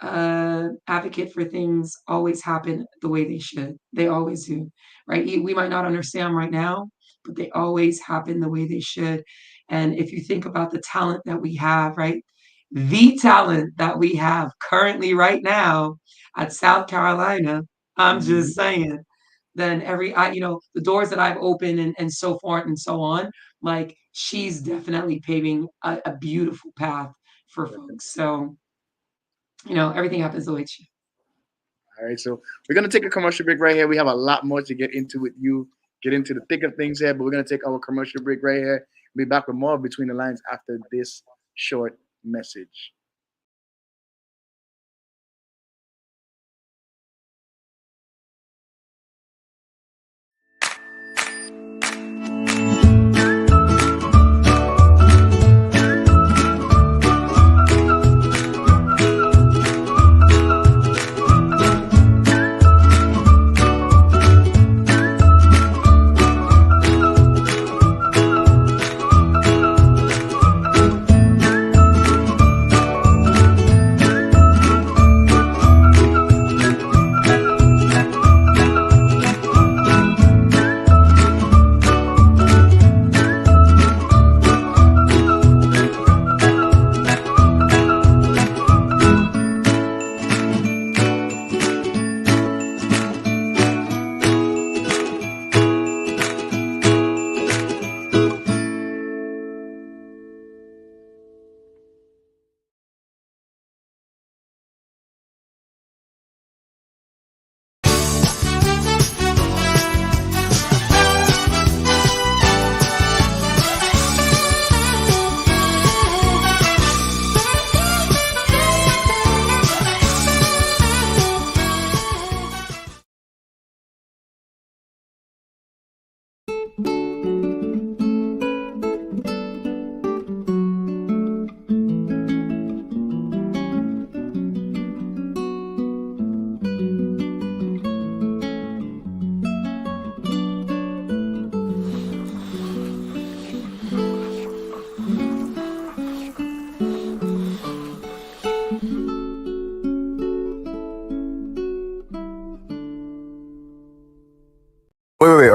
advocate for things always happen the way they should. They always do, right? We might not understand right now, but they always happen the way they should. And if you think about the talent that we have, right? The talent that we have currently right now at South Carolina, I'm Mhm. just saying, then the doors that I've opened and so forth and so on, like she's definitely paving a beautiful path for folks. So, everything happens the way it should. All right, so we're gonna take a commercial break right here. We have a lot more to get into with you, get into the thick of things here, but we're gonna take our commercial break right here. We'll be back with more between the lines after this short message.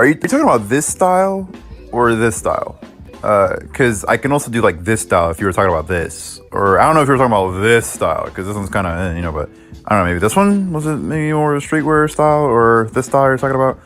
are you talking about this style or this style? Because I can also do like this style if you were talking about this, or I don't know if you were talking about this style because this one's kind of but I don't know, maybe this one was it maybe more streetwear style, or this style you're talking about.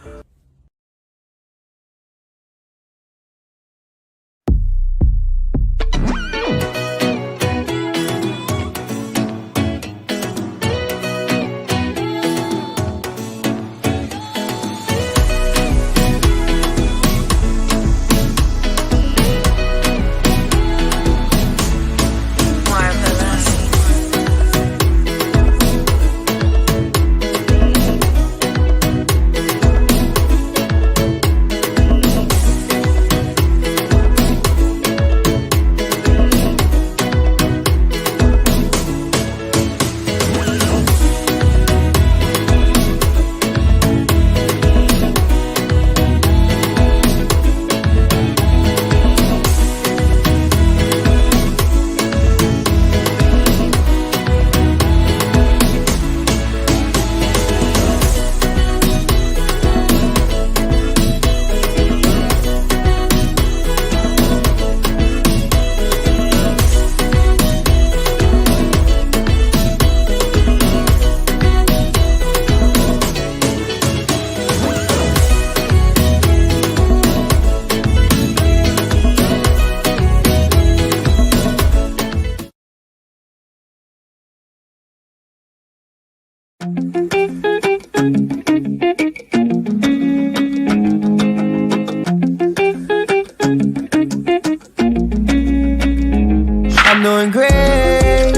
I'm doing great,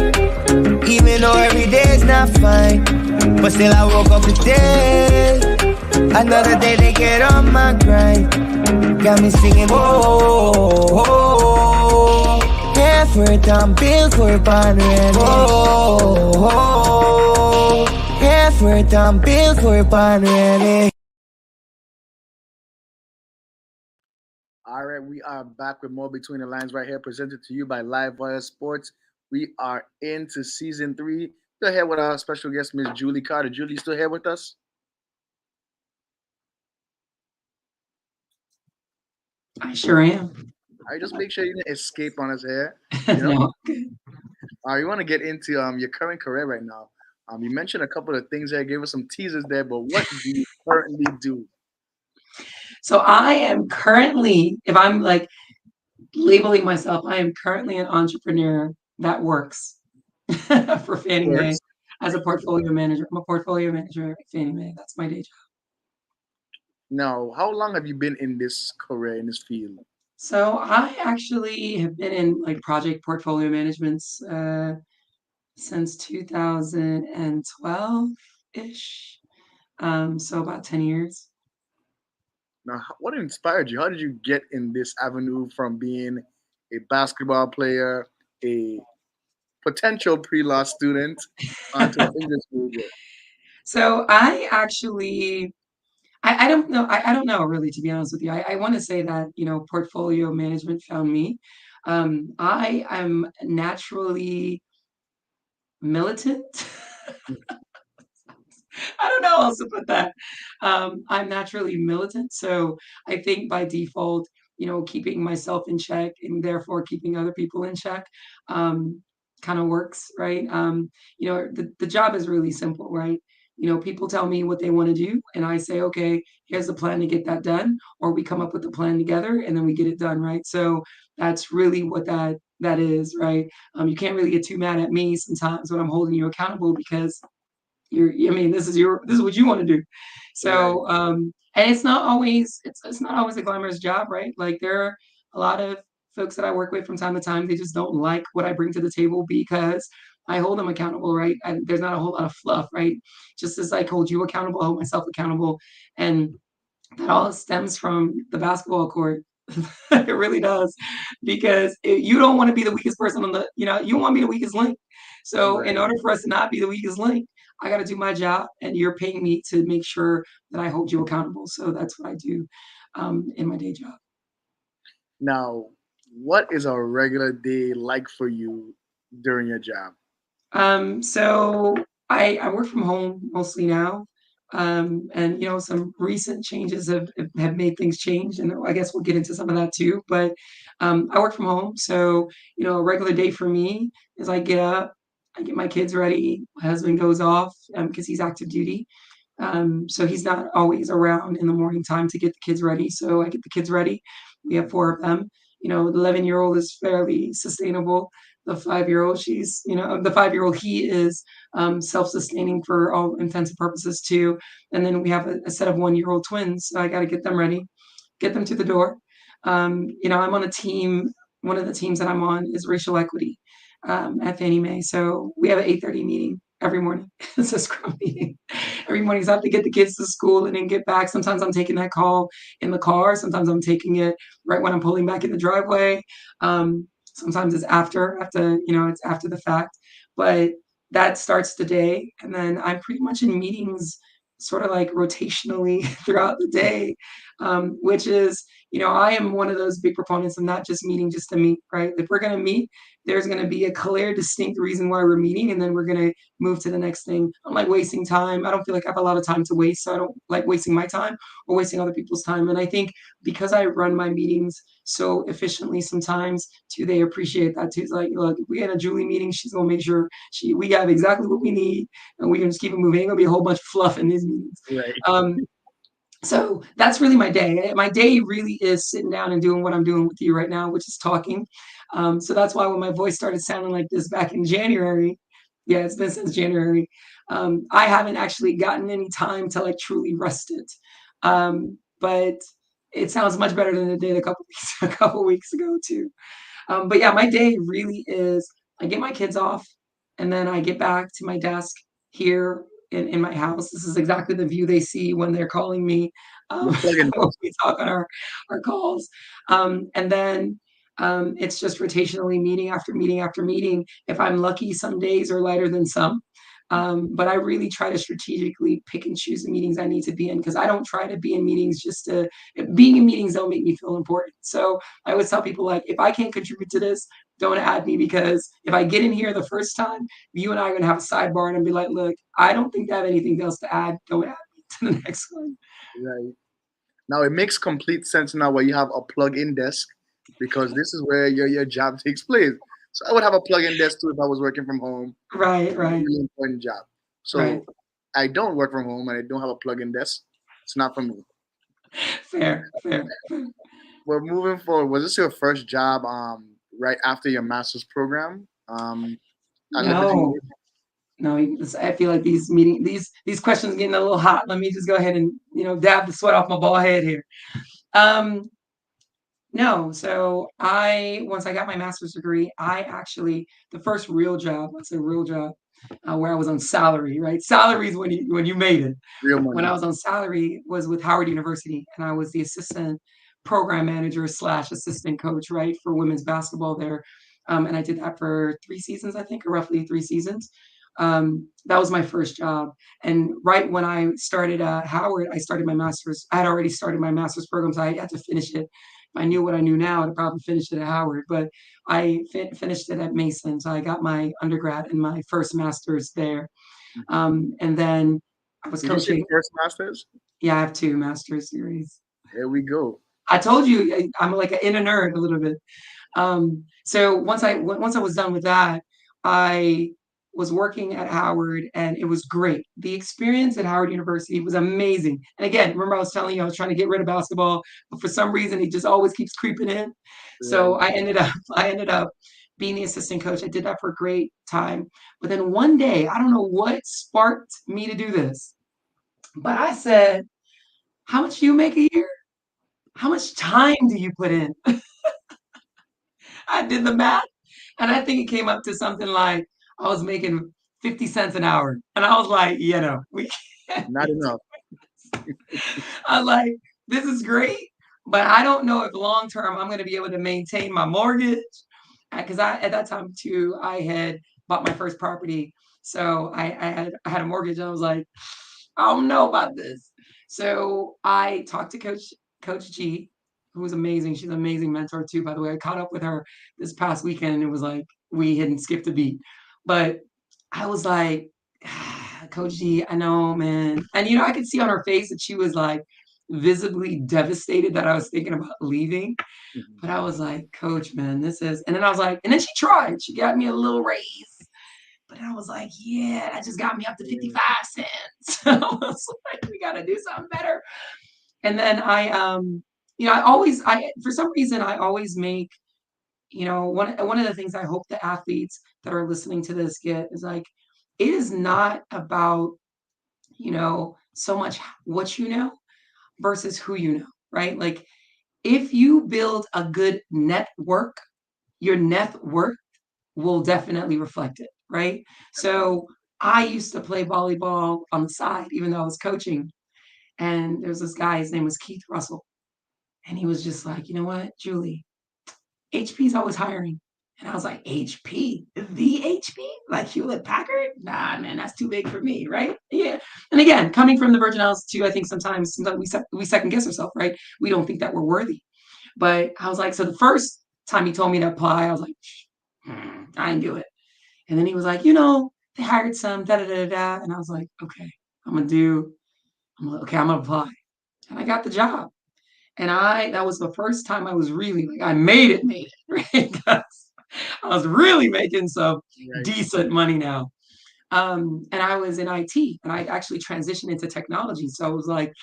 even though every day's not fine. But still I woke up today, another day to get on my grind. Got me singing, whoa, whoa. Effort, I'm built for pondering. Whoa, whoa. Effort, I'm built for pondering. All right, we are back with more Between the Lines right here, presented to you by Live Wire Sports. We are into season 3. Still here with our special guest, Miss Julie Carter. Julie, you still here with us? I sure am. All right, just make sure you didn't escape on us here. You know? No. All right, you want to get into your current career right now. You mentioned a couple of things there, gave us some teasers there, but what do you currently do? So I am currently, if I'm like labeling myself, I am currently an entrepreneur that works for Fannie Mae Works. as a portfolio manager. I'm a portfolio manager at Fannie Mae. That's my day job. Now, how long have you been in this career, in this field? So I actually have been in like project portfolio managements since 2012-ish. So about 10 years. Now, what inspired you? How did you get in this avenue from being a basketball player, a potential pre-law student, onto an English major? So I actually, I don't know. I don't know really, to be honest with you. I want to say that, portfolio management found me. I am naturally militant. I don't know how else to put that. I'm naturally militant, so I think by default, keeping myself in check and therefore keeping other people in check, kind of works, right? The job is really simple, right? People tell me what they want to do, and I say, okay, here's the plan to get that done, or we come up with the plan together, and then we get it done, right? So that's really what that is, right? You can't really get too mad at me sometimes when I'm holding you accountable because this is what you want to do. Right. So and it's not always a glamorous job, right? Like there are a lot of folks that I work with from time to time, they just don't like what I bring to the table because I hold them accountable, right? And there's not a whole lot of fluff, right? Just as I hold you accountable, I hold myself accountable. And that all stems from the basketball court. It really does, because you don't want to be the weakest person you want to be the weakest link. So in Right. order for us to not be the weakest link, I got to do my job, and you're paying me to make sure that I hold you accountable. So that's what I do in my day job. Now, what is a regular day like for you during your job? So I work from home mostly now. And some recent changes have made things change, and I guess we'll get into some of that too. But I work from home, so a regular day for me is I get up, I get my kids ready, my husband goes off because he's active duty. So he's not always around in the morning time to get the kids ready. So I get the kids ready. We have four of them. The 11-year-old is fairly sustainable. The 5-year-old, the 5-year-old, he is self-sustaining for all intents and purposes too. And then we have a set of 1-year-old twins. So I got to get them ready, get them to the door. I'm on a team. One of the teams that I'm on is racial equity at Fannie Mae. So we have an 8:30 meeting every morning. It's a scrum meeting. Every morning, so I have to get the kids to school and then get back. Sometimes I'm taking that call in the car. Sometimes I'm taking it right when I'm pulling back in the driveway. Sometimes it's after, it's after the fact. But that starts the day. And then I'm pretty much in meetings sort of like rotationally throughout the day, which is, I am one of those big proponents of not just meeting just to meet, right? If we're going to meet, there's going to be a clear, distinct reason why we're meeting, and then we're going to move to the next thing. I don't like wasting time. I don't feel like I have a lot of time to waste, so I don't like wasting my time or wasting other people's time. And I think because I run my meetings so efficiently sometimes too, they appreciate that too. It's like, look, if we had a Julie meeting, she's going to make sure we have exactly what we need, and we can just keep it moving. Ain't going to be a whole bunch of fluff in these meetings. Right. So that's really my day. My day really is sitting down and doing what I'm doing with you right now, which is talking. So that's why when my voice started sounding like this back in January, yeah, it's been since January, I haven't actually gotten any time to like truly rest it. But it sounds much better than it did a couple weeks ago too. But yeah, my day really is I get my kids off and then I get back to my desk here in my house. This is exactly the view they see when they're calling me. When we talk on our calls. And then it's just rotationally meeting after meeting after meeting. If I'm lucky, some days are lighter than some. But I really try to strategically pick and choose the meetings I need to be in because I don't try to be in meetings being in meetings don't make me feel important. So I always tell people like, if I can't contribute to this, don't add me because if I get in here the first time, you and I are going to have a sidebar and I'll be like, look, I don't think I have anything else to add. Don't add me to the next one. Right. Now it makes complete sense now where you have a plug-in desk because this is where your job takes place. So I would have a plug-in desk too if I was working from home. Right. It's a really important job. So Right. I don't work from home and I don't have a plug-in desk. It's not for me. Fair. We're moving forward. Was this your first job right after your master's program? At Liberty No. University? No, I feel like these questions are getting a little hot. Let me just go ahead and dab the sweat off my bald head here. No, so once I got my master's degree, the first real job, I say real job, where I was on salary, right? Salary is when you made it. Real When I money. was on salary was with Howard University, and I was the assistant program manager / assistant coach, right, for women's basketball there. And I did that for 3 seasons, I think, or roughly 3 seasons. That was my first job. And right when I started Howard, I started my master's. I had already started my master's program, so I had to finish it. If I knew what I knew now, I'd probably finish it at Howard, but I finished it at Mason. So I got my undergrad and my first master's there. And then I was Did you say coaching. first master's? Yeah, I have 2 master's degrees. Here we go. I told you I'm like an inner nerd a little bit. So once I was done with that, I was working at Howard and it was great. The experience at Howard University was amazing. And again, remember I was telling you I was trying to get rid of basketball, but for some reason it just always keeps creeping in. So Right. I ended up being the assistant coach. I did that for a great time. But then one day, I don't know what sparked me to do this, but I said, how much do you make a year? How much time do you put in? I did the math, and I think it came up to something like I was making 50 cents an hour. And I was like, we can't Not be enough. I was like, this is great, but I don't know if long term I'm going to be able to maintain my mortgage. Because at that time too, I had bought my first property. So I had a mortgage. And I was like, I don't know about this. So I talked to Coach G, who was amazing. She's an amazing mentor too, by the way. I caught up with her this past weekend and it was like we hadn't skipped a beat. But I was like, Coach G, I know, man. And I could see on her face that she was like visibly devastated that I was thinking about leaving. Mhm. But I was like, Coach, man, and then I was like, and then she tried. She got me a little raise. But I was like, yeah, that just got me up to 55 cents. I was like, we got to do something better. And then for some reason, I always make, one of the things I hope the athletes that are listening to this get is like, it is not about, so much what you know versus who you know, right? Like, if you build a good network, your net worth will definitely reflect it, right? So I used to play volleyball on the side, even though I was coaching. And there's this guy, his name was Keith Russell. And he was just like, you know what, Julie, HP's always hiring. And I was like, HP? The HP? Like Hewlett Packard? Nah, man, that's too big for me, right? Yeah. And again, coming from the Virgin Islands too, I think sometimes we second guess ourselves, right? We don't think that we're worthy. But I was like, so the first time he told me to apply, I was like, I didn't do it. And then he was like, they hired some, da da da da. And I was like, okay, I'm gonna apply. And I got the job. And that was the first time I was really like, I made it, right? Because I was really making some Right. decent money now. And I was in IT and I actually transitioned into technology. So I was like,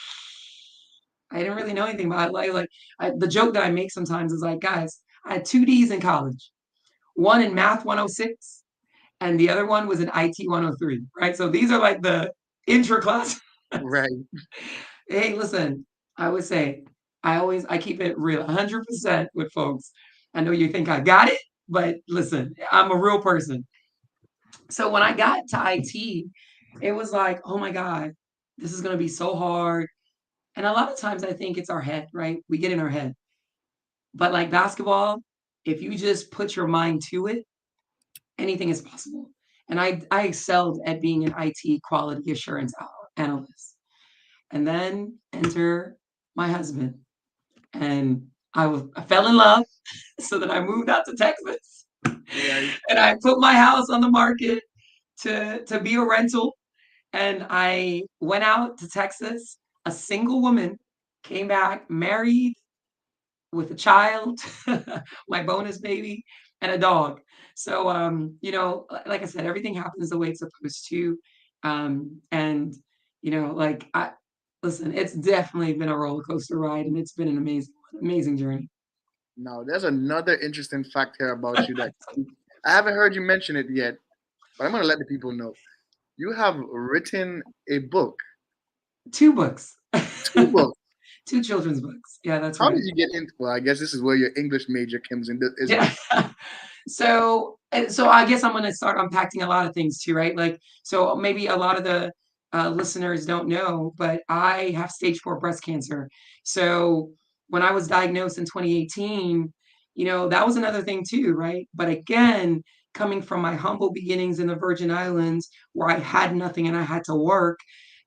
I didn't really know anything about it. The joke that I make sometimes is like, guys, I had 2 Ds in college, one in math 106, and the other one was in IT 103, right? So these are like the intra class. Right. Hey, listen, I would say I keep it real 100% with folks. I know you think I got it, but listen, I'm a real person. So when I got to IT, it was like, oh my God, this is going to be so hard. And a lot of times I think it's our head, right? We get in our head. But like basketball, if you just put your mind to it, anything is possible. And I excelled at being an IT quality assurance analyst. And then enter my husband. And I fell in love. So then I moved out to Texas. Right. And I put my house on the market to be a rental. And I went out to Texas, a single woman, came back married with a child, my bonus baby, and a dog. So, like I said, everything happens the way it's supposed to. And, listen, it's definitely been a roller coaster ride and it's been an amazing journey. Now, there's another interesting fact here about you that I haven't heard you mention it yet, but I'm going to let the people know. You have written a book, 2 books. 2 books. 2 children's books. Yeah, that's How right. did you get into? Well, I guess this is where your English major comes in, isn't it? Yeah. So I guess I'm going to start unpacking a lot of things too, right? Like, so maybe a lot of the listeners don't know, but I have stage 4 breast cancer. So when I was diagnosed in 2018, that was another thing too, right? But again, coming from my humble beginnings in the Virgin Islands where I had nothing and I had to work,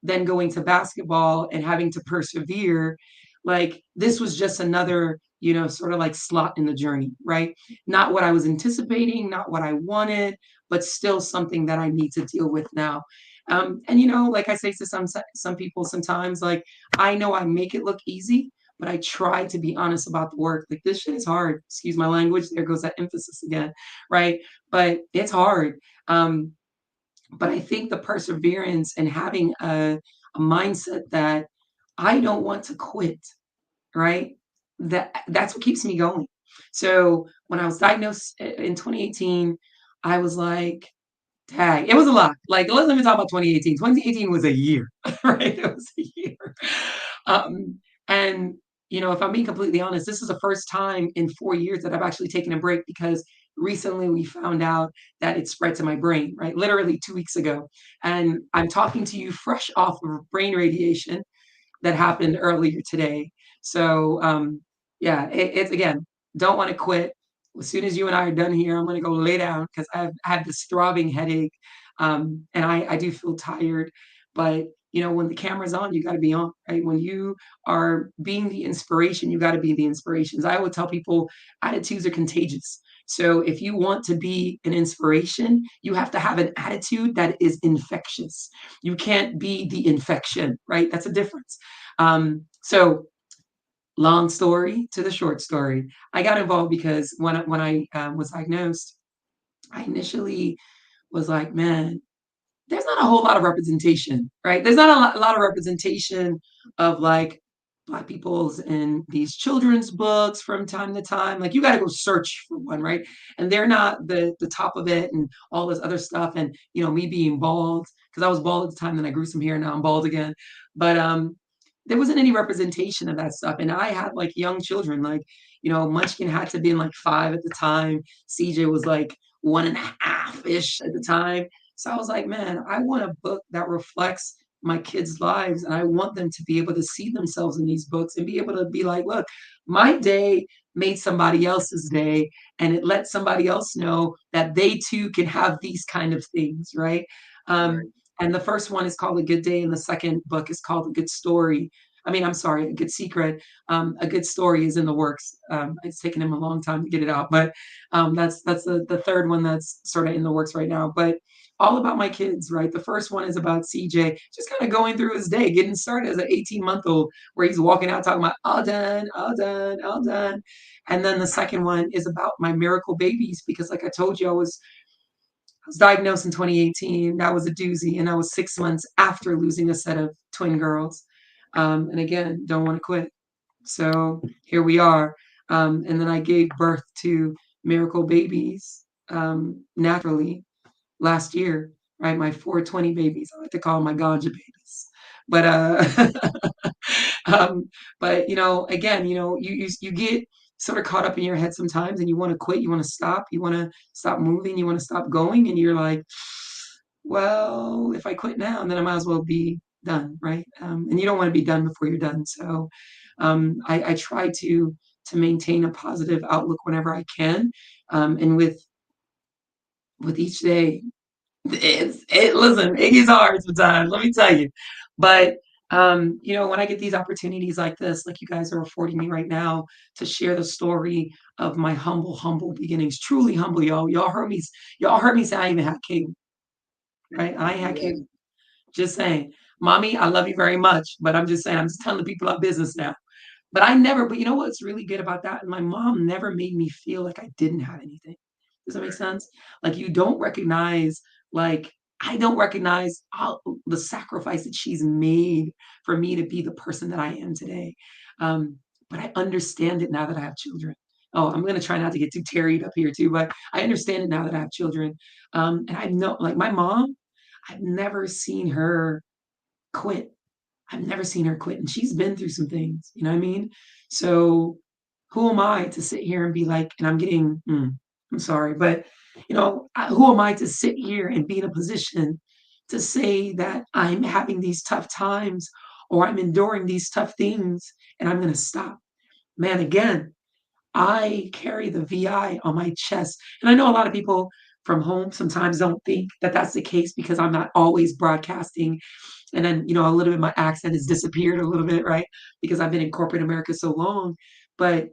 then going to basketball and having to persevere, like this was just another, sort of like slot in the journey, right? Not what I was anticipating, not what I wanted, but still something that I need to deal with now. And like I say to some people sometimes, like I know I make it look easy, but I try to be honest about the work. Like this shit is hard. Excuse my language. There goes that emphasis again, right? But it's hard. But I think the perseverance and having a mindset that I don't want to quit, right? That's what keeps me going. So when I was diagnosed in 2018, I was like, dang, it was a lot. Like, let me talk about 2018. 2018 was a year, right? It was a year. And if I'm being completely honest, this is the first time in 4 years that I've actually taken a break because recently we found out that it spread to my brain, right? Literally 2 weeks ago. And I'm talking to you fresh off of brain radiation that happened earlier today. So yeah, it's again, don't want to quit. As soon as you and I are done here, I'm going to go lay down because I have this throbbing headache, and I do feel tired. But when the camera's on, you got to be on, right? When you are being the inspiration, you got to be the inspirations. I would tell people attitudes are contagious. So if you want to be an inspiration, you have to have an attitude that is infectious. You can't be the infection, right? That's a difference. So long story to the short story, I got involved because when I was diagnosed, I initially was like, man, there's not a whole lot of representation, right? There's not a lot of representation of like Black people's in these children's books from time to time. Like you got to go search for one, right? And they're not the top of it and all this other stuff. And you know, me being bald because I was bald at the time, then I grew some hair. Now I'm bald again. But there wasn't any representation of that stuff. And I had like young children, like you know, Munchkin had to be in like 5 at the time. CJ was like 1.5 ish at the time. So I was like, man, I want a book that reflects my kids' lives. And I want them to be able to see themselves in these books and be able to be like, look, my day made somebody else's day. And it lets somebody else know that they too can have these kind of things, right? Right. And the first one is called A Good Day. And the second book is called A Good Story. I mean, I'm sorry, A Good Secret. A Good Story is in the works. It's taken him a long time to get it out, but that's the third one that's sort of in the works right now. But all about my kids, right? The first one is about CJ just kind of going through his day, getting started as an 18-month-old, where he's walking out talking about all done, all done, all done. And then the second one is about my miracle babies, because like I told you, I was diagnosed in 2018. That was a doozy. And I was 6 months after losing a set of twin girls. And again, don't want to quit. So here we are. And then I gave birth to miracle babies naturally last year, right? My 420 babies. I like to call them my ganja babies. But but you know, again, you know, you get sort of caught up in your head sometimes and you want to quit, you want to stop, you want to stop moving, you want to stop going, and you're like, well, if I quit now, then I might as well be done, right? And you don't want to be done before you're done. So I try to maintain a positive outlook whenever I can. And with each day, listen, it gets hard sometimes, let me tell you. But you know, when I get these opportunities like this, like you guys are affording me right now to share the story of my humble beginnings, truly humble, y'all. Y'all heard me say I even had cable, right? I ain't had cable. Just saying. Mommy, I love you very much, but I'm just saying, I'm just telling the people our business now. But you know what's really good about that? My mom never made me feel like I didn't have anything. Does that make sense? Like you don't recognize, like I don't recognize all the sacrifice that she's made for me to be the person that I am today. Um, but I understand it now that I have children. Oh, I'm gonna try not to get too teary up here too, but I understand it now that I have children. And I know, like my mom, I've never seen her quit. I've never seen her quit, and she's been through some things, you know what I mean? So who am I to sit here and be like, and I'm sorry, but you know, who am I to sit here and be in a position to say that I'm having these tough times or I'm enduring these tough things and I'm going to stop? Man, again, I carry the VI on my chest. And I know a lot of people from home sometimes don't think that that's the case because I'm not always broadcasting. And then, you know, a little bit my accent has disappeared a little bit, right? Because I've been in corporate America so long. But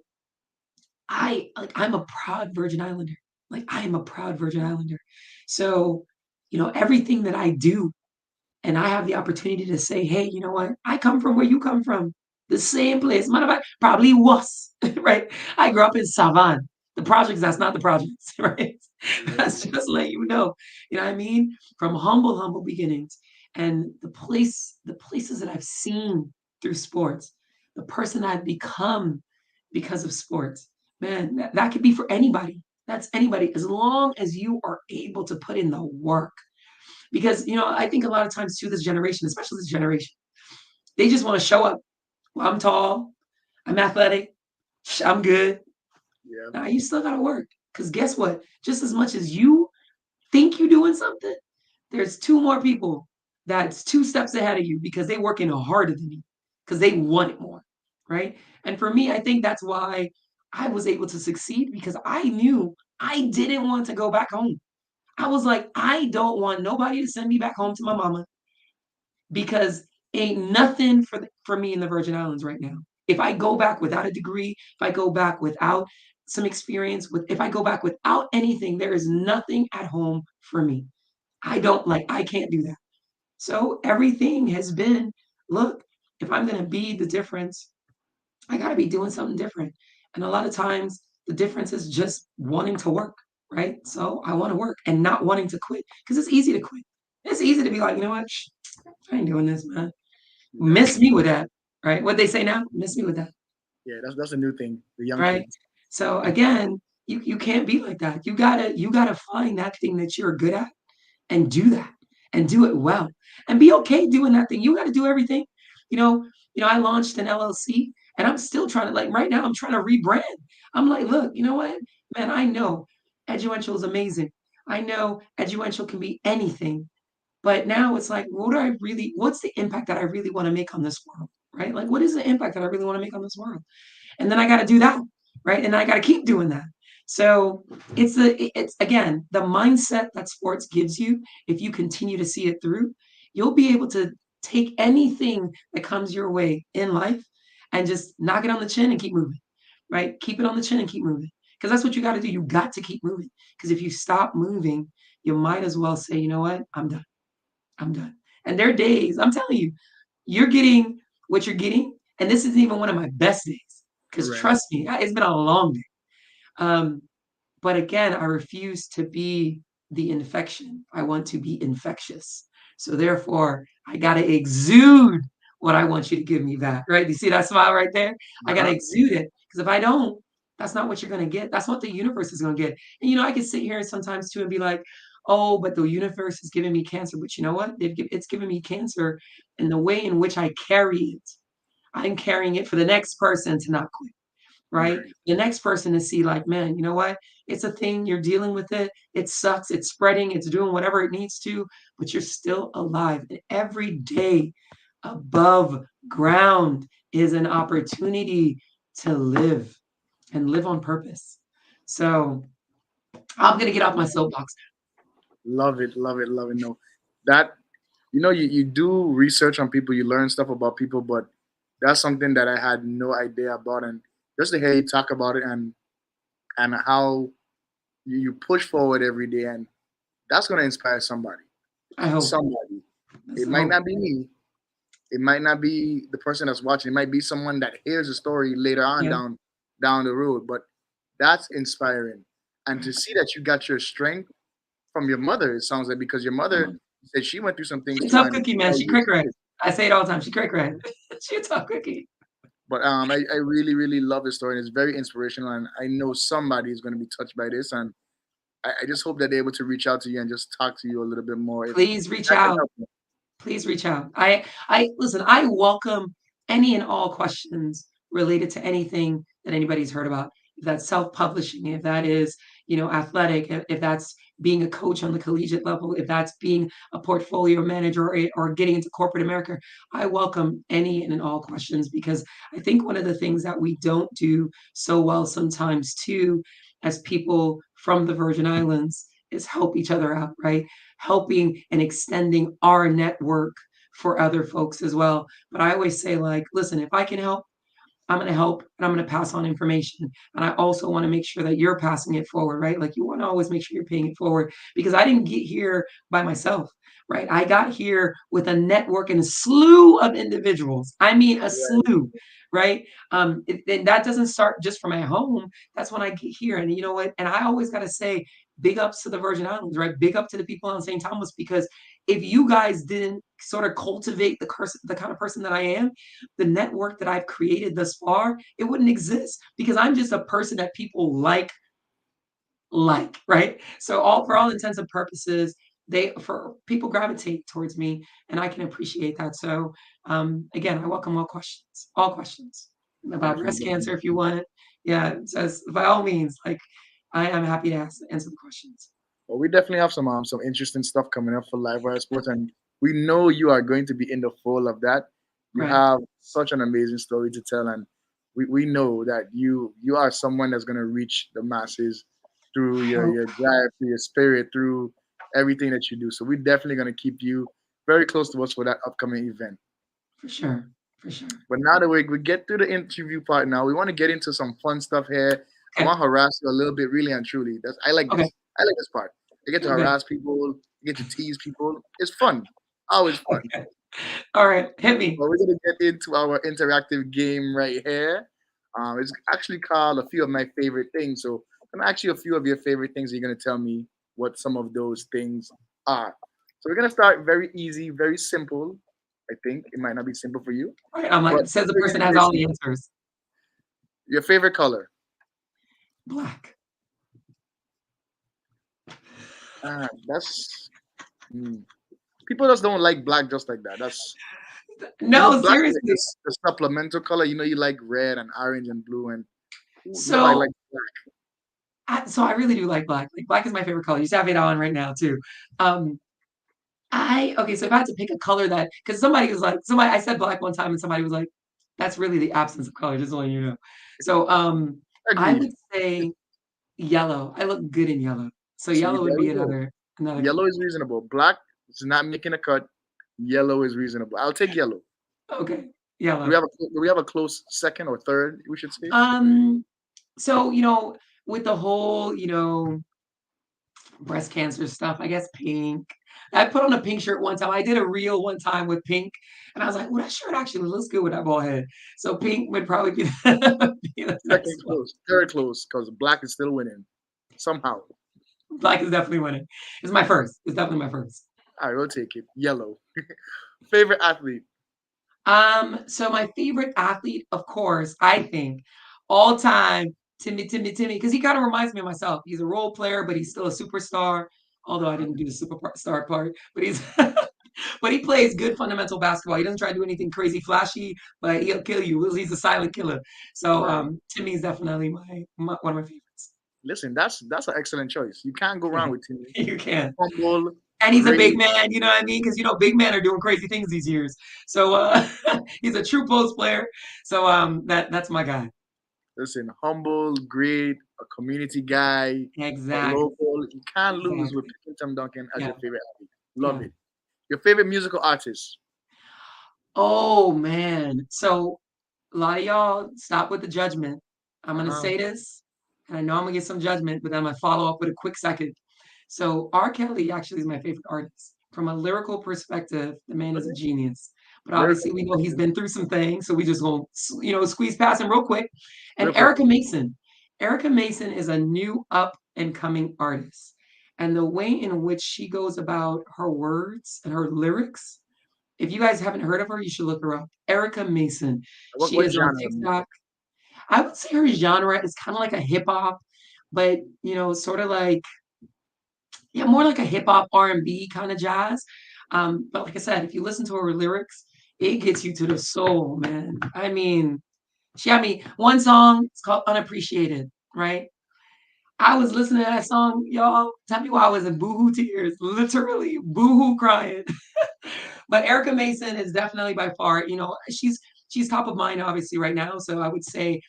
I'm a proud Virgin Islander. Like I am a proud Virgin Islander. So, you know, everything that I do, and I have the opportunity to say, hey, you know what? I come from where you come from. The same place. Matter of fact, probably worse, right? I grew up in Savannah. The projects, that's not the projects, right? That's just letting you know. You know what I mean? From humble beginnings. And the places that I've seen through sports, the person I've become because of sports. Man, that could be for anybody. That's anybody, as long as you are able to put in the work. Because, you know, I think a lot of times too, this generation, especially this generation, they just want to show up. Well, I'm tall, I'm athletic, I'm good. Yeah. Now you still gotta work. Because guess what? Just as much as you think you're doing something, there's 2 more people that's 2 steps ahead of you because they working harder than you, because they want it more, right? And for me, I think that's why I was able to succeed, because I knew I didn't want to go back home. I was like, I don't want nobody to send me back home to my mama, because ain't nothing for me in the Virgin Islands right now. If I go back without a degree, if I go back without some experience with, if I go back without anything, there is nothing at home for me. I can't do that. So everything has been, look, if I'm going to be the difference, I got to be doing something different. And a lot of times the difference is just wanting to work, right? So I want to work and not wanting to quit because it's easy to quit. It's easy to be like, you know what? I ain't doing this, man. Miss me with that, right? What they say now, miss me with that, Yeah, that's a new thing. The young right? kids. So again, you can't be like that. You gotta find that thing that you're good at and do that and do it well and be okay doing that thing. You got to do everything. You know, I launched an LLC and I'm still trying to, like, right now I'm trying to rebrand. I'm like, look, you know what, man, I know Eduential is amazing. I know Eduential can be anything, but now it's like, what's the impact that I really want to make on this world? Right? Like, what is the impact that I really want to make on this world? And then I got to do that, right? And I got to keep doing that. So it's again the mindset that sports gives you. If you continue to see it through, you'll be able to take anything that comes your way in life and just knock it on the chin and keep moving, right? Keep it on the chin and keep moving, because that's what you got to do. You got to keep moving, because if you stop moving, you might as well say, you know what, I'm done. I'm done. And there are days, I'm telling you, you're getting what you're getting, and this isn't even one of my best days. Because Correct. trust me, it's been a long day. Um, but again, I refuse to be the infection. I want to be infectious. So therefore, I got to exude what I want you to give me back, right? You see that smile right there? I got to Uh-huh. exude it, because if I don't, that's not what you're going to get. That's what the universe is going to get. And, I can sit here sometimes too and be like, oh, but the universe is giving me cancer. But you know what? It's giving me cancer in the way in which I carry it. I'm carrying it for the next person to not quit, right? Right. The next person to see, like, man, you know what? It's a thing. You're dealing with it. It sucks. It's spreading. It's doing whatever it needs to, but you're still alive. And every day above ground is an opportunity to live and live on purpose. So I'm going to get off my soapbox. Love it, love it, love it. No, that you do research on people, you learn stuff about people, but that's something that I had no idea about, and just to hear you talk about it and how you push forward every day, and that's gonna inspire somebody. I hope. Somebody. That's It the might hope. not be me. It might not be the person that's watching. It might be someone that hears the story later on Yeah. down the road. But that's inspiring, and to see that you got your strength from your mother. It sounds like because your mother said she went through some things She's a too, tough and cookie, man. She cray cray. I say it all the time. She cray cray. She a tough cookie. but I really really love the story, and it's very inspirational, and I know somebody is going to be touched by this, and I just hope that they're able to reach out to you and just talk to you a little bit more if Please reach that can out. help you. Please reach out. I listen, I welcome any and all questions related to anything that anybody's heard about. If that's self-publishing, if that is, athletic, if that's being a coach on the collegiate level, if that's being a portfolio manager, or getting into corporate America, I welcome any and all questions, because I think one of the things that we don't do so well sometimes too, as people from the Virgin Islands, is help each other out, right? Helping and extending our network for other folks as well. But I always say, like, listen, if I can help, I'm going to help, and I'm going to pass on information. And I also want to make sure that you're passing it forward, right? Like, you want to always make sure you're paying it forward, because I didn't get here by myself, right? I got here with a network and a slew of individuals. I mean, a slew, right? And that doesn't start just from at home. That's when I get here. And you know what? And I always got to say, big ups to the Virgin Islands, right? Big up to the people on St. Thomas, because if you guys didn't sort of cultivate the kind of person that I am, the network that I've created thus far, it wouldn't exist, because I'm just a person that people like, right? So for all intents and purposes, for people gravitate towards me, and I can appreciate that. So again, I welcome all questions about breast Definitely. cancer if you want. Yeah, so by all means, like, I am happy to answer the questions. Well, we definitely have some interesting stuff coming up for Livewire Sports, and we know you are going to be in the full of that. You Right. have such an amazing story to tell, and we know that you are someone that's going to reach the masses through I your hope, your drive, through your spirit, through everything that you do. So we're definitely going to keep you very close to us for that upcoming event. for sure. For sure. But now that we get through the interview part now, we want to get into some fun stuff here. I Okay. want to harass you a little bit, really and truly. I like Okay. this. I like this part. I get to Okay. harass people. I get to tease people. It's fun. Always fun. Okay. All right. Hit me. But we're gonna get into our interactive game right here. It's actually called a few of my favorite things. So I'm gonna ask you a few of your favorite things. You're gonna tell me what some of those things are. So we're gonna start very easy, very simple. I think it might not be simple for you, All right. I'm like, but it says the very person has all the simple. answers. Your favorite color? Black. That's hmm. People just don't like black just like that. That's No, black is seriously. just a supplemental color. You like red and orange and blue, and nobody So likes black. so I really do like black. Like black is my favorite color. You have it on right now too. Um, okay, so if I had to pick a color that because somebody I said black one time and somebody was like, that's really the absence of color, just so you know. So I Agreed. would say yellow. I look good in yellow. So See, yellow would there be we go. another Yellow color. is reasonable. Black is not making a cut. Yellow is reasonable. I'll take yellow. Okay, Do we yellow. have a close second or third? We should say. Um, so with the whole, breast cancer stuff, I guess pink. I put on a pink shirt one time. I did a reel one time with pink, and I was like, "Well, that shirt actually looks good with that bald head." So pink would probably be be the Second next one. close, third close, because black is still winning somehow. Black is definitely winning. It's my first. It's definitely my first. All right, we'll take it. Yellow. Favorite athlete? So my favorite athlete, of course, I think, all time, Timmy, because he kind of reminds me of myself. He's a role player, but he's still a superstar. Although I didn't do the superstar part, but he's but he plays good fundamental basketball. He doesn't try to do anything crazy flashy, but he'll kill you. He's a silent killer. So Right. Timmy's definitely one of my favorites. Listen, that's an excellent choice. You can't go wrong with Timmy. You can. Humble, And he's a big great. man, you know what I mean? Because big men are doing crazy things these years. So he's a true post player. So that's my guy. Listen, humble, great, a community guy, a Exactly. local. You can't lose with Exactly. picking Tim Duncan as Yeah. your favorite athlete. Love Yeah. it. Your favorite musical artist? Oh man. So a lot of y'all stop with the judgment. I'm gonna Uh-huh. say this, and I know I'm gonna get some judgment, but then I'm gonna follow up with a quick second. So R. Kelly actually is my favorite artist. From a lyrical perspective, the man is a Okay. genius. But Lyrical. obviously, we know he's been through some things, so we just gonna squeeze past him real quick. And Real quick. Erica Mason. Erica Mason is a new up and coming artist, and the way in which she goes about her words and her lyrics. If you guys haven't heard of her, you should look her up. Erica Mason. She What is on genre of music? TikTok. I would say her genre is kind of like a hip hop, but sort of like yeah, more like a hip hop R&B kind of jazz. But like I said, if you listen to her lyrics, it gets you to the soul, man. I mean, she had me one song. It's called "Unappreciated," right? I was listening to that song, y'all. Tell me why I was in boohoo tears, literally boohoo crying. But Erica Mason is definitely by far, she's top of mind obviously right now. So I would say,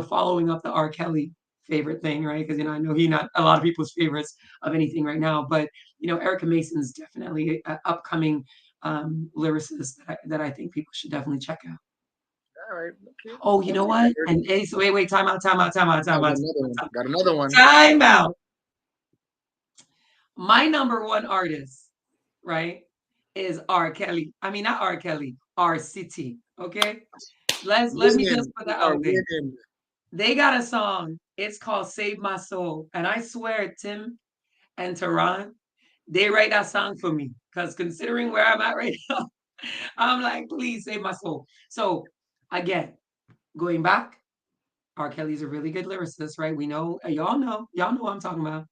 following up the R. Kelly favorite thing, right? Because I know he not a lot of people's favorites of anything right now, but Erica Mason is definitely an upcoming lyricist that I think people should definitely check out. All right. Okay. Oh, you know what? And hey, so wait, time out, time out, time out, I time got out, another one. Got another one. time out. My number one artist, right, is R. Kelly. I mean, not R. Kelly, R. City. Okay, let me just Winning. put We that are out there. winning. They got a song. It's called "Save My Soul," and I swear, Tim and Tehran, they write that song for me. Because considering where I'm at right now, I'm like, please save my soul. So again, going back, R. Kelly's a really good lyricist, right? We know, y'all know what I'm talking about.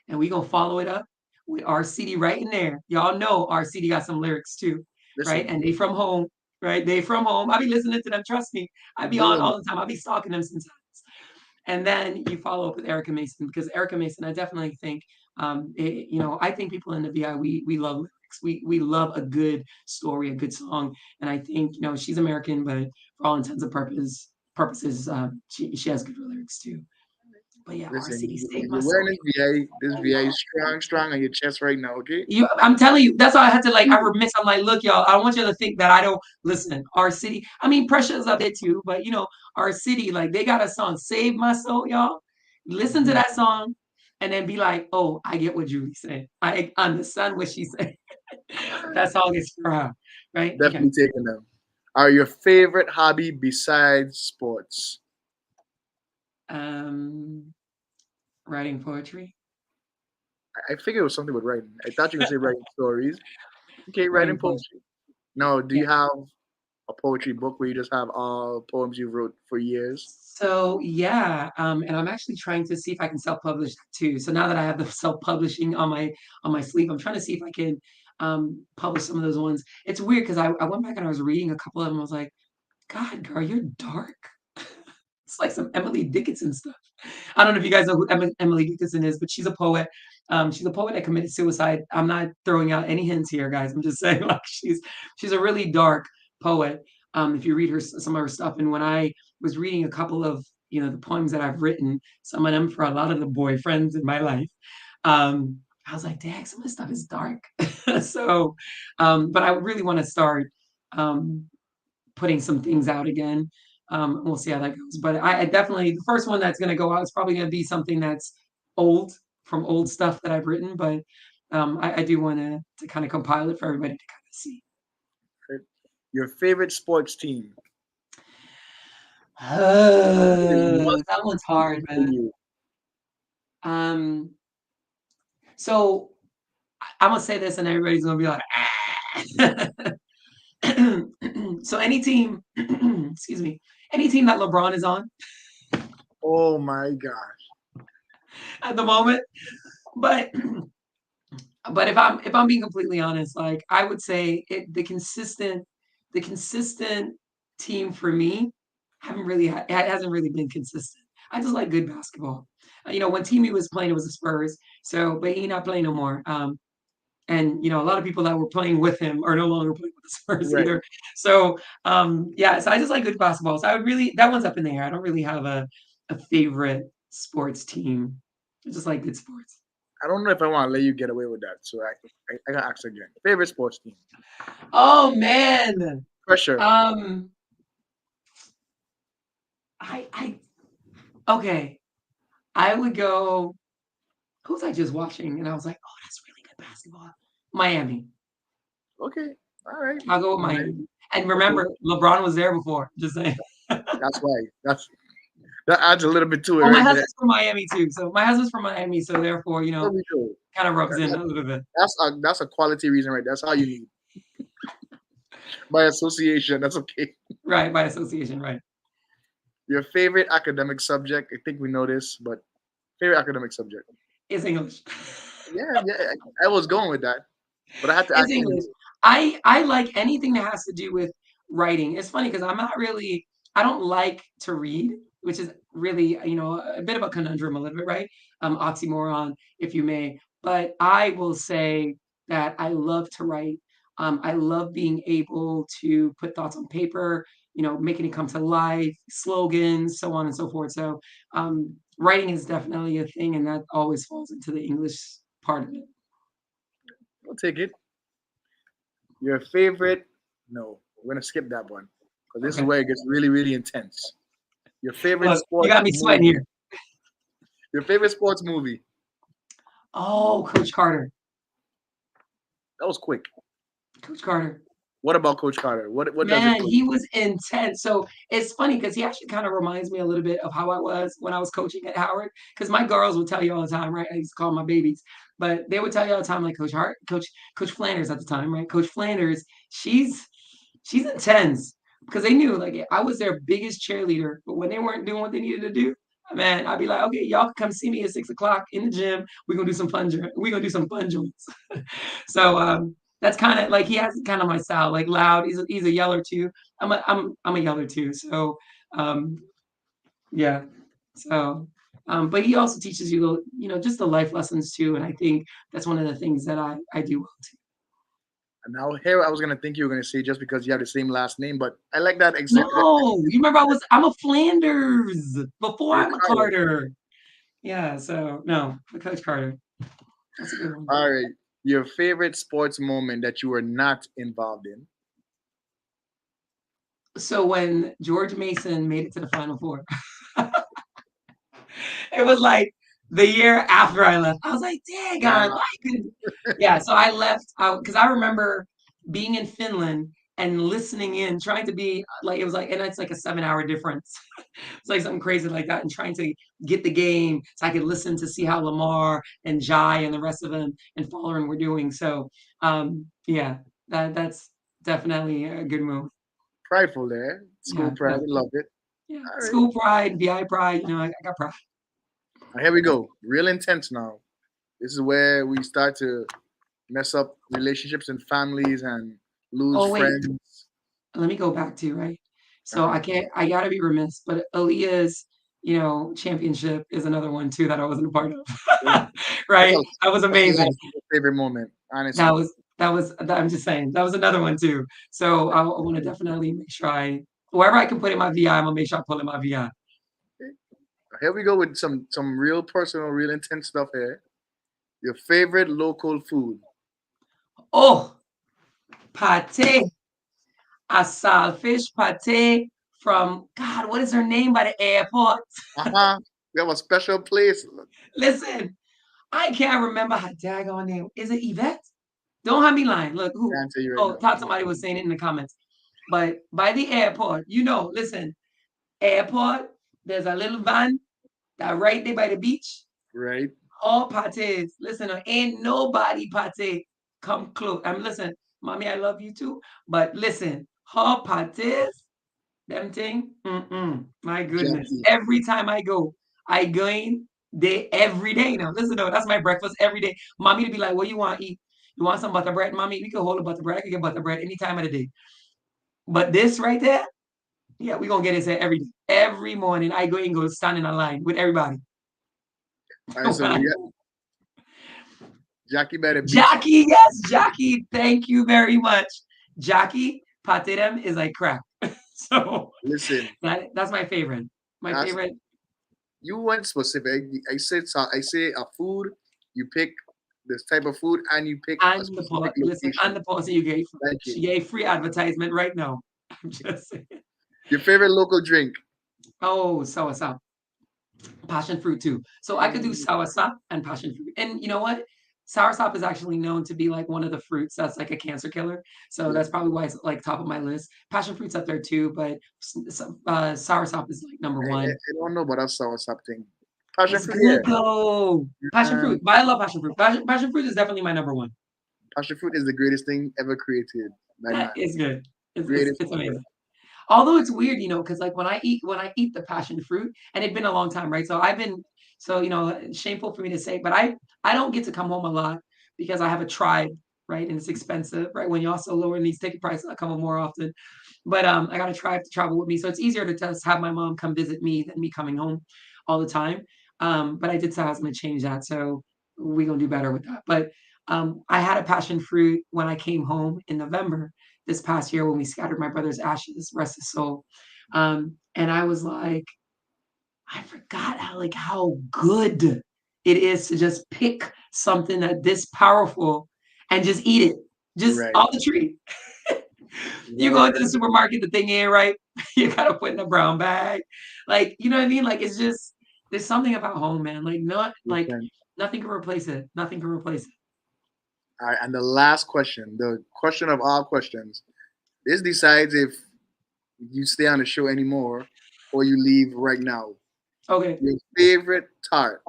And we gonna follow it up with R. City right in there. Y'all know R. City got some lyrics too, right? Listen, And they from home, right? They from home. I be listening to them, trust me. I be on doing all the time. I be stalking them sometimes. And then you follow up with Erica Mason because Erica Mason, I definitely think, I think people in the VI we love lyrics. We love a good story, a good song, and I think she's American, but for all intents and purposes, she has good lyrics too. But yeah, R listen. City saved my You're soul. wearing this VA. This VA is strong, strong on your chest right now. Okay. I'm telling you, that's why I had to I remiss. I'm like, look, y'all, I don't want you to think that I don't listen. Our city, I mean, Precious up there too, but our city, like they got a song, Save My Soul, y'all. listen to that song, and then be like, "Oh, I get what Julie said. I understand what she said." That song is for her, right? Okay. Definitely taking them. Are your favorite hobby besides sports? Um, writing poetry. I figured it was something with writing. I thought you were gonna say writing stories. Okay, writing Writing poetry. poetry. No, do Yeah. you have a poetry book where you just have all poems you wrote for years? So yeah, and I'm actually trying to see if I can self-publish that too. So now that I have the self-publishing on my sleeve, I'm trying to see if I can publish some of those ones. It's weird because I went back and I was reading a couple of them. I was like, God, girl, you're dark. It's like some Emily Dickinson stuff. I don't know if you guys know who Emily Dickinson is, but she's a poet. She's a poet that committed suicide. I'm not throwing out any hints here, guys. I'm just saying, like, she's a really dark poet. If you read her some of her stuff, and when I was reading a couple of the poems that I've written, some of them for a lot of the boyfriends in my life, I was like, dang, some of this stuff is dark. So, but I really want to start putting some things out again. We'll see how that goes. But I definitely, the first one that's going to go out is probably going to be something that's old, from old stuff that I've written. But I do want to kind of compile it for everybody to kind of see. Your favorite sports team? Must That one's hard, for man. you. So I'm gonna say this, and everybody's gonna be like, ah. So any team, excuse me, any team that LeBron is on Oh my gosh. at the moment, but if I'm being completely honest, like I would say the consistent team for me it hasn't really been consistent. I just like good basketball. When Timmy was playing, it was the Spurs. So, but he not playing no more. And a lot of people that were playing with him are no longer playing with the Spurs Right. either. So, yeah. So I just like good basketball. So that one's up in the air. I don't really have a favorite sports team. I just like good sports. I don't know if I want to let you get away with that. So I gotta ask again. Favorite sports team? Oh man. Pressure. I okay. I would go. Who was I just watching? And I was like, oh, that's really good basketball. Miami. Okay. All right. I'll go with Miami. And remember, LeBron was there before. Just saying. That's why. That adds a little bit to it. Oh, my Right there. husband's from Miami too. So my husband's from Miami. So therefore, There we go. kind of rubs in a little bit. That's a quality reason, right? That's all you need. By association, that's okay. Right, by association, right. Your favorite academic subject? I think we know this, but favorite academic subject? It's English. Yeah, I was going with that, but I had to It's ask you. English. I like anything that has to do with writing. It's funny because I don't like to read, which is really, a bit of a conundrum a little bit, right? Oxymoron, if you may. But I will say that I love to write. I love being able to put thoughts on paper, making it come to life, slogans, so on and so forth. So writing is definitely a thing, and that always falls into the English part of it. I'll take it. Your favorite? No, we're gonna skip that one because this is Okay. where it gets really, really intense. Your favorite Look, sports? you got me sweating movie? here. Your favorite sports movie? Oh, Coach Carter. That was quick. Coach Carter. What about Coach Carter? What does it? Man, For you? he was intense. So it's funny because he actually kind of reminds me a little bit of how I was when I was coaching at Howard. Because my girls would tell you all the time, right? I used to call them my babies, but they would tell you all the time, like Coach Flanders at the time, right? Coach Flanders, she's intense because they knew like I was their biggest cheerleader, but when they weren't doing what they needed to do, man, I'd be like, okay, y'all can come see me at 6 o'clock in the gym. We're gonna do some fun. We're gonna do some fun joints. So that's kind of like he has kind of my style, like loud. He's a yeller too. I'm a yeller too. So um, yeah. So but he also teaches you just the life lessons too, and I think that's one of the things that I do well too. And now here I was gonna think you were gonna say just because you have the same last name, but I like that exact. No, you remember I'm a Flanders before You're I'm a Carter. Carter. Yeah. So no, Coach Carter. That's a good one. All right. Your favorite sports moment that you were not involved in? So when George Mason made it to the Final Four, It was like the year after I left. I was like, dang on, why couldn't yeah, so I left out because I remember being in Finland and listening in, trying to be like it was like, and it's like a 7 hour difference. It's like something crazy like that, and trying to get the game so I could listen to see how Lamar and Jai and the rest of them and following were doing. So yeah, that's definitely a good move. Prideful there. School Yeah, pride. Love it. yeah. All right. School pride, VI pride, I got pride. Here we go. Real intense now. This is where we start to mess up relationships and families and lose Oh, wait. friends. Let me go back to, right? So I gotta be remiss, but Aaliyah's, championship is another one too that I wasn't a part of. Right? That was amazing. Favorite moment, honestly. I'm just saying, that was another one too. So I want to definitely make sure wherever I can put in my VI, I'm gonna make sure I put in my VI. Here we go with some real personal, real intense stuff here. Your favorite local food. Oh, pate. A saltfish pate from God, what is her name by the airport? We have a special place. Listen, I can't remember her daggone name. Is it Yvette? Don't have me lying. Look, who? Can't tell you right now. Thought somebody was saying it in the comments. But by the airport, listen, airport, there's a little van that right there by the beach. Right. All pates. Listen, ain't nobody pate come close. Listen, mommy, I love you too. But listen, her pates, them thing, my goodness. Jackie. Every time I go in there every day. Now, listen, that's my breakfast every day. Mommy to be like, what you want to eat? You want some butter bread? Mommy, we can hold a butter bread. I can get butter bread any time of the day. But this right there, yeah, we're going to get this every day. Every morning, I go and go stand in a line with everybody. All right, so we got Jackie by the beach. Jackie, yes, Jackie. Thank you very much. Jackie, pate them is like crack. So listen, that's my favorite. My favorite. You went specific. I said a food. You pick this type of food, and you pick and the policy you gave. She gave free advertisement right now. I'm just saying. Your favorite local drink? Oh, soursop. Passion fruit too. So I could do soursop and passion fruit. And you know what? Soursop is actually known to be like one of the fruits that's like a cancer killer. So that's probably why it's like top of my list. Passion fruit's up there too, but soursop is like number one. I don't know about that soursop thing. Passion it's fruit, good though. Passion fruit, but I love passion fruit. Passion fruit is definitely my number one. Passion fruit is the greatest thing ever created. It's good. It's amazing. Although it's weird, because like when I eat the passion fruit, and it's been a long time, right? So shameful for me to say, but I don't get to come home a lot because I have a tribe, right? And it's expensive, right? When you're also lowering these ticket prices, I come home more often. But I got a tribe to travel with me. So it's easier to just have my mom come visit me than me coming home all the time. But I did say I was going to change that. So we're going to do better with that. But I had a passion fruit when I came home in November this past year when we scattered my brother's ashes, rest his soul. And I was like, I forgot how good it is to just pick something that this powerful and just eat it, just off the tree. You go into the supermarket, the thing ain't right. You gotta put in a brown bag, like you know what I mean. Like it's just there's something about home, man. Like nothing can replace it. Nothing can replace it. All right, and the last question, the question of all questions, this decides if you stay on the show anymore or you leave right now. Okay. Your favorite tart?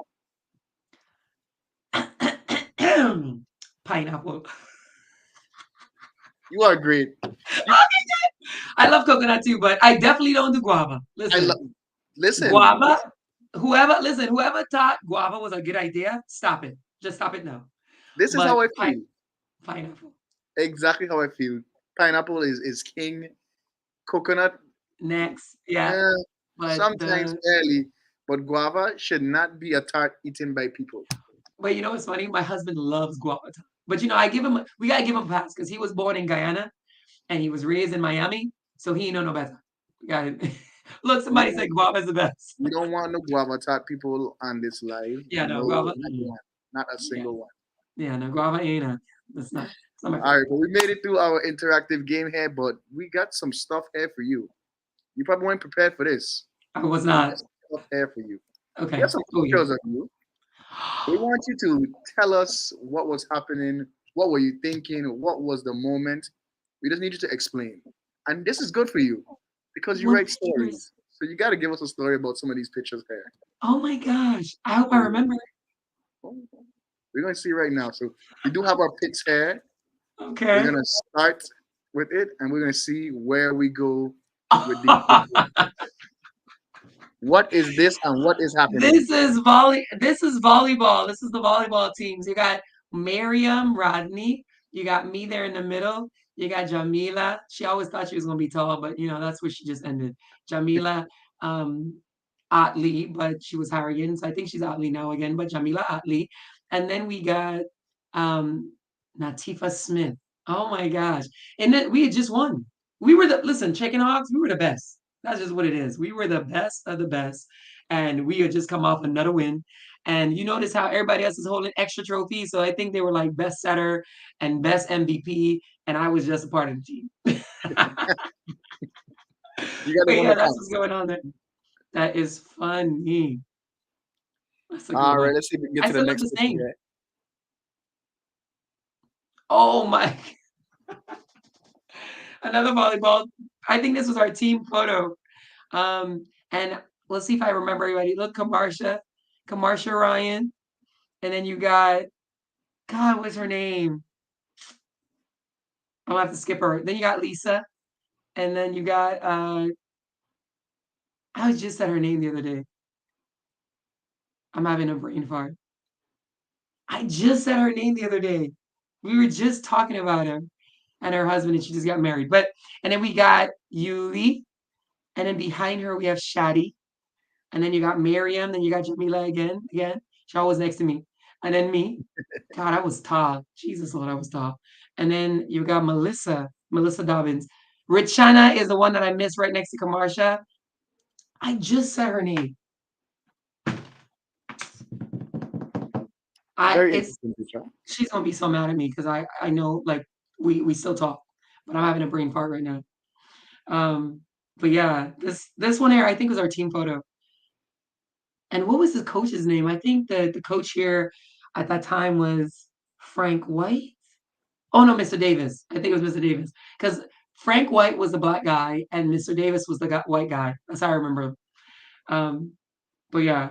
Pineapple. You are great. I love coconut too, but I definitely don't do guava. Listen. Guava. Whoever thought guava was a good idea, stop it. Just stop it now. This is how I feel. Pineapple. Exactly how I feel. Pineapple is king. Coconut. Next. Yeah. But sometimes early. But guava should not be a tart eaten by people. But you know what's funny? My husband loves guava tart. But we gotta give him a pass because he was born in Guyana and he was raised in Miami. So he know no better. Got it. Look, somebody said guava is the best. We don't want no guava tart people on this live. Yeah, no guava. Not a single one. Yeah, no guava ain't that's not my favorite. All right, but we made it through our interactive game here, but we got some stuff here for you. You probably weren't prepared for this. I was not. Stuff here for you. We Okay. have some Oh yeah. pictures of you. We want you to tell us what was happening, what were you thinking, what was the moment. We just need you to explain. And this is good for you because you What write pictures? stories. So you got to give us a story about some of these pictures here. Oh my gosh. I hope I remember. We're going to see right now. So we do have our picks here. We're Okay. going to start with it and we're going to see where we go with these pictures. What is this and what is happening? This is volleyball. This is the volleyball teams. You got Miriam Rodney. You got me there in the middle. You got Jamila. She always thought she was gonna be tall, but that's where she just ended. Jamila Otley, but she was Hurricane, so I think she's Otley now again, but Jamila Otley. And then we got Natifa Smith. Oh my gosh. And then we had just won. We were listen, Chicken Hawks, we were the best. That's just what it is. We were the best of the best. And we had just come off another win. And you notice how everybody else is holding extra trophies. So I think they were like best setter and best MVP. And I was just a part of the team. You got But to win yeah, the that's count. what's going on there. That is funny. That's a good All right, one. let's see if we can get I to the still look next the picture same. here. Oh my. Another volleyball. I think this was our team photo. And let's see if I remember everybody. Look, Kamarsha Ryan. And then you got, God, what's her name? I'm gonna have to skip her. Then you got Lisa. And then you got, I was just said her name the other day. I'm having a brain fart. I just said her name the other day. We were just talking about her and her husband, and she just got married. And then we got Yuli. And then behind her, we have Shadi. And then you got Miriam, then you got Jamila again. She always next to me. And then me. God, I was tall. Jesus Lord, I was tall. And then you got Melissa Dobbins. Richana is the one that I missed right next to Kamarsha. I just said her name. Very interesting picture. She's gonna be so mad at me because I know like we still talk, but I'm having a brain fart right now. But yeah, this one here I think was our team photo. And what was the coach's name? I think the coach here at that time was Frank White. Oh no, Mr. Davis. I think it was Mr. Davis because Frank White was the black guy and Mr. Davis was the white guy. That's how I remember. But yeah,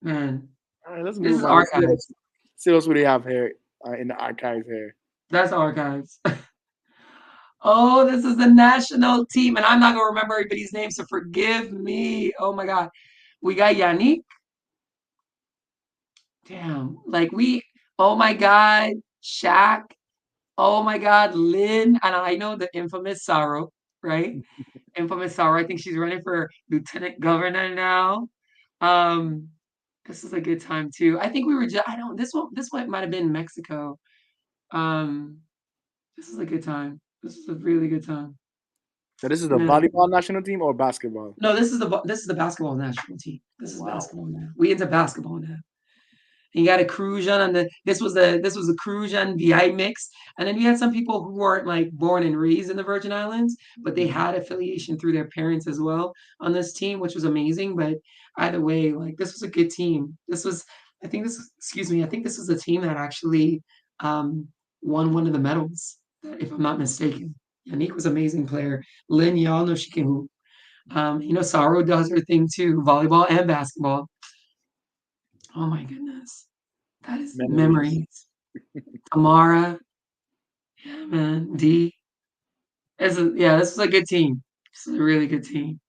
man, All right, let's this move is on. Let's archives. see what we have here in the archives here. That's archives. Oh, this is the national team, and I'm not gonna remember everybody's name, so forgive me. Oh my God, we got Yannick. Damn, like oh my God, Shaq. Oh my God, Lynn, and I know the infamous Sorrow, right? Infamous Sorrow. I think she's running for lieutenant governor now. Um, this is a good time too. I think we were just, I don't, this one might have been Mexico. Um, this is a good time. This is a really good time. So this is the Man. volleyball national team or basketball? No, this is the basketball national team. This is basketball now. We into basketball now. And you got a Crujan and this was a Crujan VI mix. And then we had some people who weren't like born and raised in the Virgin Islands, but they had affiliation through their parents as well on this team, which was amazing. But either way, like this was a good team. I think this was a team that actually won one of the medals, if I'm not mistaken. Yannick was an amazing player. Lynn, y'all know she can hoop. Saro does her thing too, volleyball and basketball. Oh my goodness. That is memories. Amara. Yeah, man. D. This was a good team. This is a really good team.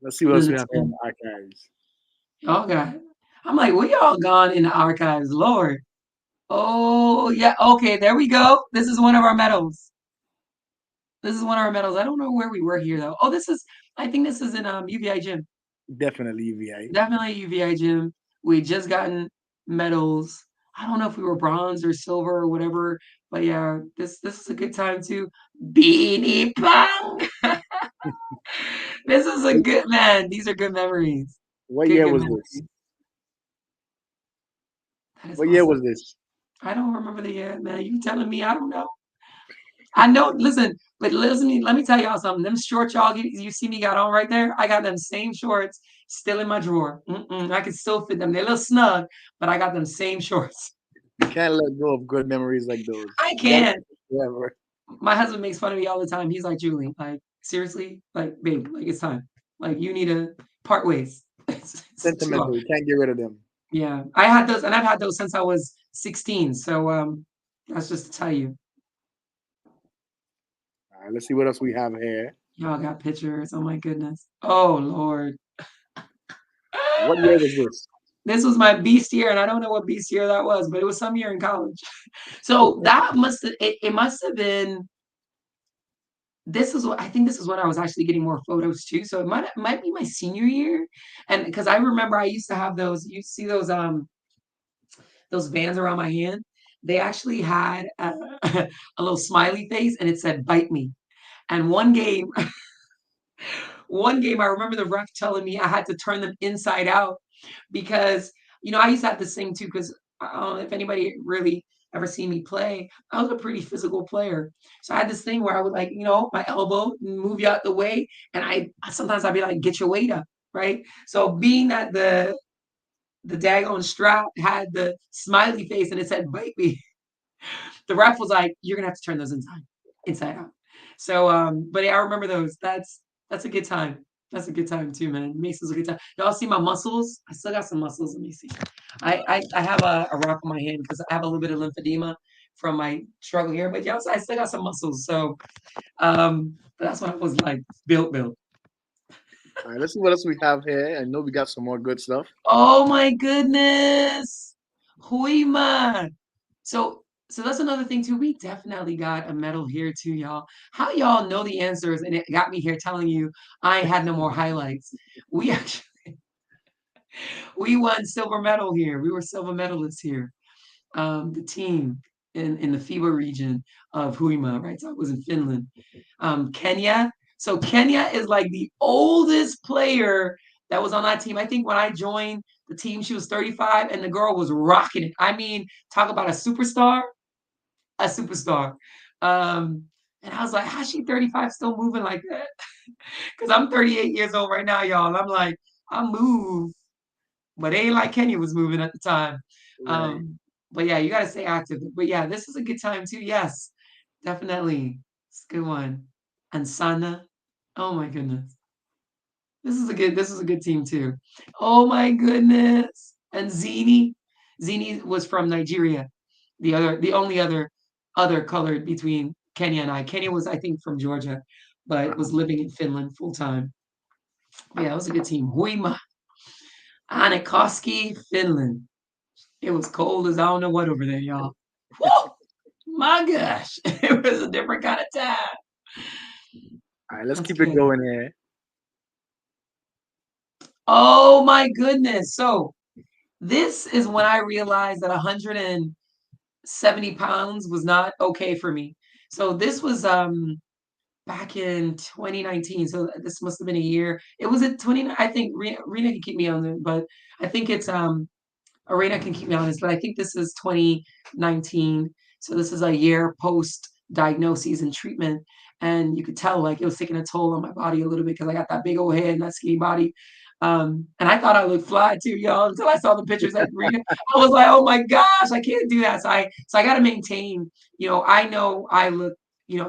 Let's see what else we have in the archives. Y'all got I'm like, we all gone in the archives, Lord. Oh yeah, okay, there we go. This is one of our medals. I don't know where we were here though. Oh, I think this is in UVI gym. Definitely UVI. Definitely UVI gym. We just gotten medals. I don't know if we were bronze or silver or whatever, but yeah, this is a good time too. Beanie Pong. This is a good man. These are good memories. What year was this? What year was this? I don't remember the year, man. You telling me? I don't know. I know. Listen, But listen, let me tell y'all something. Them shorts you see me got on right there, I got them same shorts still in my drawer. I can still fit them. They're a little snug, but I got them same shorts. You can't let go of good memories like those. I can't. Forever. My husband makes fun of me all the time. He's like, Julie, like, seriously? Like, babe, like, it's time. Like, you need to part ways. It's Sentimental. You can't get rid of them. yeah. I had those, and I've had those since I was 16. So that's just to tell you. All right, let's see what else we have here. Y'all got pictures. Oh my goodness. Oh Lord. What year was this? This was my beast year, and I don't know what beast year that was, but it was some year in college. So that must have it must have been this is what I think this is when I was actually getting more photos too. So it might be my senior year. And because I remember I used to have those, you see those bands around my hand. They actually had a little smiley face and it said bite me. And one game I remember the ref telling me I had to turn them inside out because I used to have this thing too because I don't know if anybody really ever seen me play. I was a pretty physical player, so I had this thing where I would like my elbow move you out the way, and sometimes I'd be like, get your weight up, right? So being that the daggone strap had the smiley face and it said bite me, the ref was like, you're gonna have to turn those inside out. So but yeah, I remember those. That's a good time. That's a good time too, man. Macy's a good time. Y'all see my muscles? I still got some muscles. Let me see. I have a rock on my hand because I have a little bit of lymphedema from my struggle here, but yeah, I still got some muscles. So but that's what I was like, built. All right, let's see what else we have here. I know we got some more good stuff. Oh my goodness. Huima. So that's another thing too. We definitely got a medal here too, y'all. How y'all know the answers and it got me here telling you I had no more highlights. We actually we won silver medal here. We were silver medalists here. The team in the FIBA region of Huima, right? So I was in Finland. Kenya. So Kenya is like the oldest player that was on that team. I think when I joined the team, she was 35 and the girl was rocking it. I mean, talk about a superstar. And I was like, how's she 35 still moving like that? Because I'm 38 years old right now, y'all. And I'm like, I move, but it ain't like Kenya was moving at the time. Right. But yeah, you got to stay active. But yeah, this is a good time too. Yes, definitely. It's a good one. And Sana. Oh my goodness. This is a good team too. Oh my goodness. And Zini. Zini was from Nigeria. The only other colored between Kenya and I. Kenya was, I think, from Georgia, but was living in Finland full time. But yeah, it was a good team. Huima. Äänekoski, Finland. It was cold as I don't know what over there, y'all. Woo! My gosh. It was a different kind of time. All right, let's That's keep good. it going here. Oh my goodness. So this is when I realized that 170 pounds was not okay for me. So this was back in 2019. So this must have been a year. It was at 20. I think Rena can keep me on it, but I think it's Arena can keep me honest, but I think this is 2019. So this is a year post diagnoses and treatment. And you could tell like it was taking a toll on my body a little bit because I got that big old head and that skinny body. And I thought I looked fly too, y'all, until I saw the pictures at Arena. I was like, oh my gosh, I can't do that. So I got to maintain, I know I look,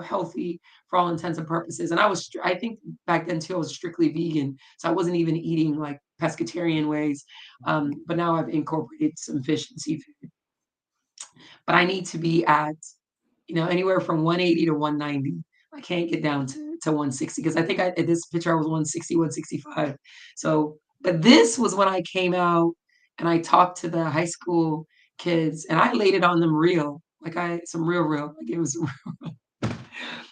healthy for all intents and purposes. And I think back then too, I was strictly vegan. So I wasn't even eating like pescatarian ways. But now I've incorporated some fish and seafood. But I need to be at, anywhere from 180 to 190. I can't get down to 160 because I think at this picture I was 160, 165. So, but this was when I came out and I talked to the high school kids and I laid it on them real. Like some real.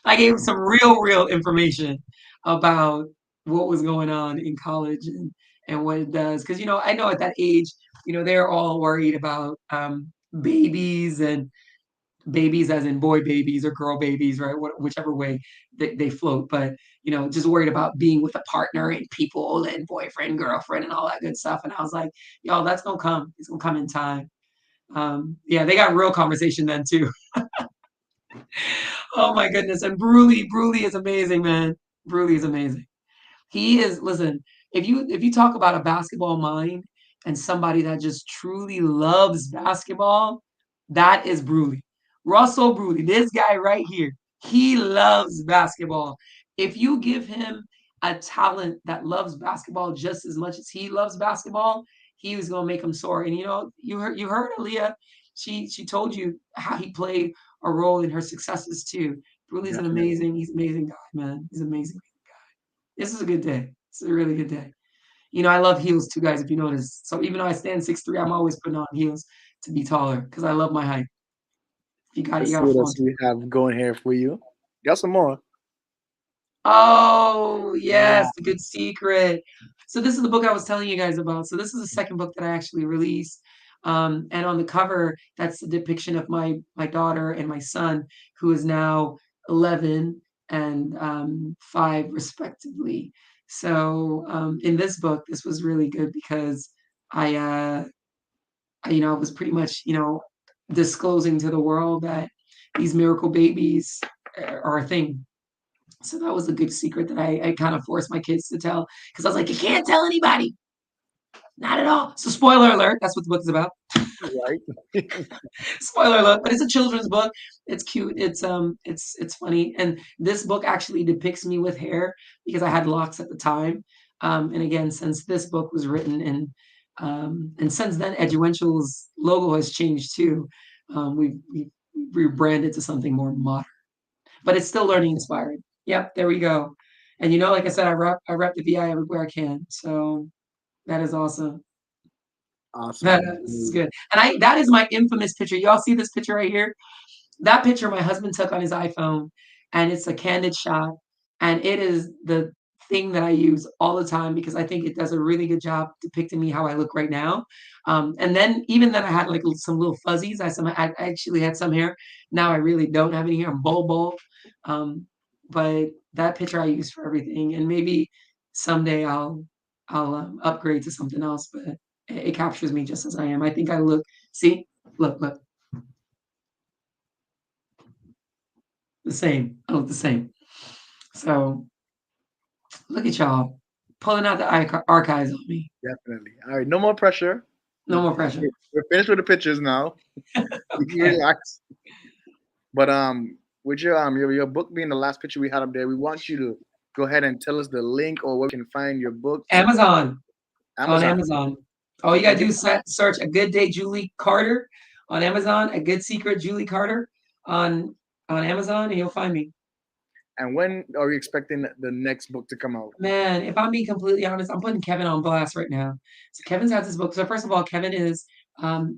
I gave them some real information about what was going on in college and what it does. Because, I know at that age, they're all worried about babies and babies as in boy babies or girl babies, right? Whichever way they float. But, just worried about being with a partner and people and boyfriend, girlfriend, and all that good stuff. And I was like, yo, that's going to come. It's going to come in time. Yeah, they got real conversation then too. Oh my goodness. And Bruley is amazing, man. Bruley is amazing. He is, listen, if you talk about a basketball mind and somebody that just truly loves basketball, that is Bruley. Russell Bruley, this guy right here, he loves basketball. If you give him a talent that loves basketball just as much as he loves basketball, he was gonna make him soar. And you heard Aaliyah, she told you how he played a role in her successes too. Bruley's Definitely. he's an amazing guy, man. He's amazing. This is a good day. It's a really good day. I love heels too, guys, if you notice. So even though I stand 6'3", I'm always putting on heels to be taller because I love my height. If you got it, you Let's see gotta what else flaunt it. we have going here for you. Got some more. Oh, Yeah. yes, The Good Secret. So this is the book I was telling you guys about. So this is the second book that I actually released. And on the cover, that's the depiction of my daughter and my son, who is now 11 and 5 respectively. So in this book, this was really good because I was pretty much, disclosing to the world that these miracle babies are a thing. So that was a good secret that I kind of forced my kids to tell because I was like, you can't tell anybody, not at all. So spoiler alert, that's what the book is about. Right. Spoiler alert, but it's a children's book. It's cute. It's funny. And this book actually depicts me with hair because I had locks at the time. And again, since this book was written and since then, Eduential's logo has changed too. We rebranded to something more modern, but it's still learning inspired. Yep, there we go. And like I said, I rep the VI everywhere I can. So that is awesome. That Awesome. is good. And that is my infamous picture. Y'all see this picture right here? That picture my husband took on his iPhone, and it's a candid shot. And it is the thing that I use all the time because I think it does a really good job depicting me how I look right now. And then even then I had like some little fuzzies. I actually had some hair. Now I really don't have any hair. I'm bald. But that picture I use for everything. And maybe someday I'll upgrade to something else. But it captures me just as I am. I think I look. See, look, the same. I look the same. So look at y'all pulling out the archives on me. Definitely. All right. No more pressure. No more pressure. We're finished with the pictures now. You can Okay. relax. But with your book being the last picture we had up there, we want you to go ahead and tell us the link or where we can find your book. Amazon. On Amazon. Amazon. All you gotta do is search A Good Day Julie Carter on Amazon, A Good Secret Julie Carter on Amazon, and you'll find me. And when are we expecting the next book to come out? Man, if I'm being completely honest, I'm putting Kevin on blast right now. So Kevin's got this book. So first of all, Kevin is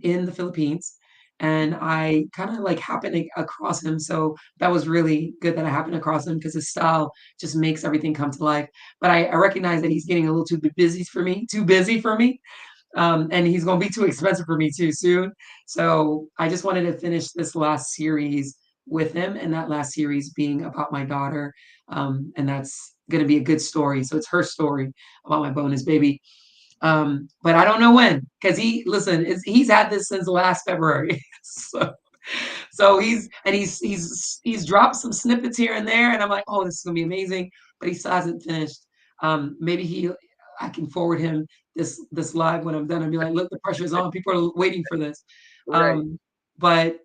in the Philippines, and I kind of like happened across him. So that was really good that I happened across him because his style just makes everything come to life. But I recognize that he's getting a little too busy for me, and he's going to be too expensive for me too soon. So I just wanted to finish this last series with him, and that last series being about my daughter, and that's going to be a good story. So it's her story about my bonus baby. But I don't know when, because he's had this since last February. so he's dropped some snippets here and there, and I'm like, oh, this is gonna be amazing. But he still hasn't finished. Maybe I can forward him this live when I'm done and be like, look, the pressure's on. People are waiting for this. Right. But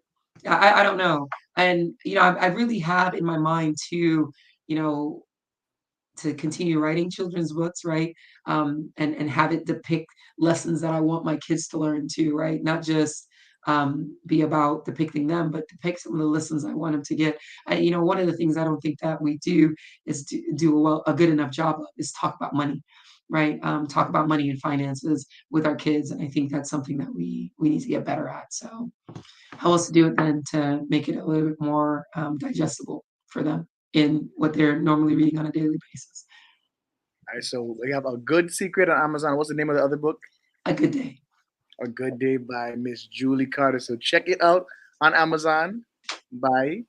I don't know. And I really have in my mind you know, to continue writing children's books, right? And have it depict lessons that I want my kids to learn too, right? Not just be about depicting them, but depict some of the lessons I want them to get. One of the things I don't think that we do is do a good enough job of is talk about money, right? Talk about money and finances with our kids, and I think that's something that we need to get better at. So, how else to do it then to make it a little bit more digestible for them in what they're normally reading on a daily basis? All right. So we have A Good Secret on Amazon. What's the name of the other book? A good day. A Good Day by Miss Julie Carter. So check it out on Amazon. Bye.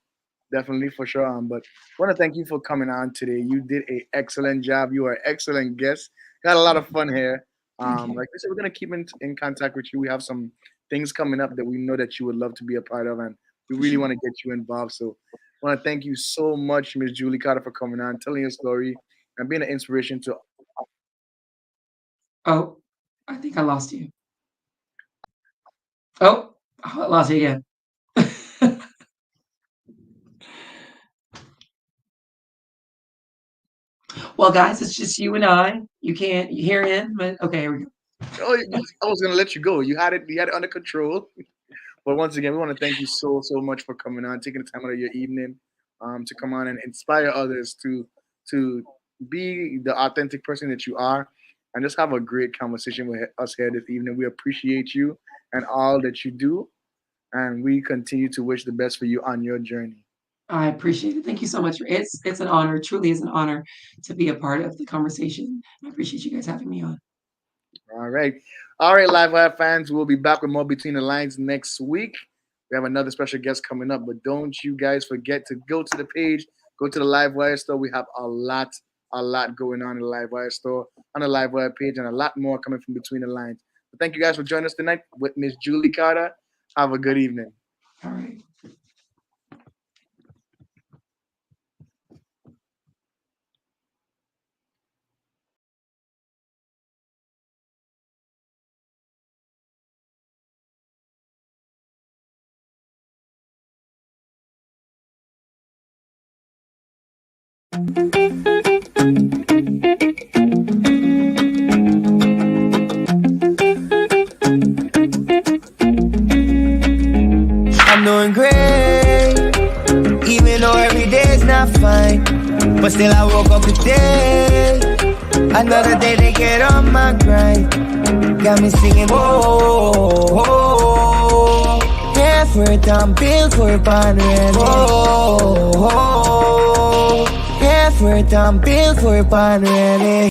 Definitely for sure. But I want to thank you for coming on today. You did an excellent job. You are an excellent guest. Got a lot of fun here. Thank you. Like I said, we're gonna keep in contact with you. We have some things coming up that we know that you would love to be a part of, and we really want to get you involved. So I want to thank you so much, Miss Julie Carter, for coming on, telling your story, and being an inspiration to. Oh, I think I lost you. Oh, I lost you again. Well, guys, it's just you and I. You can't hear him, but okay, here we go. Oh, I was gonna let you go. You had it under control. But once again, we want to thank you so much for coming on, taking the time out of your evening, to come on and inspire others to be the authentic person that you are, and just have a great conversation with us here this evening. We appreciate you and all that you do, and we continue to wish the best for you on your journey. I appreciate it. Thank you so much. It's an honor. Truly is an honor to be a part of the conversation. I appreciate you guys having me on. All right. All right, Livewire fans, we'll be back with more Between the Lines next week. We have another special guest coming up, but don't you guys forget to go to the page, go to the Livewire store. We have a lot going on in the Livewire store, on the Livewire page, and a lot more coming from Between the Lines. So thank you guys for joining us tonight with Miss Julie Carter. Have a good evening. All right. I'm doing great, even though every day is not fine. But still I woke up today, another day to get on my grind. Got me singing, whoa, whoa. Effort, I'm built for fun, whoa, whoa. Effort, I'm built for fun, really.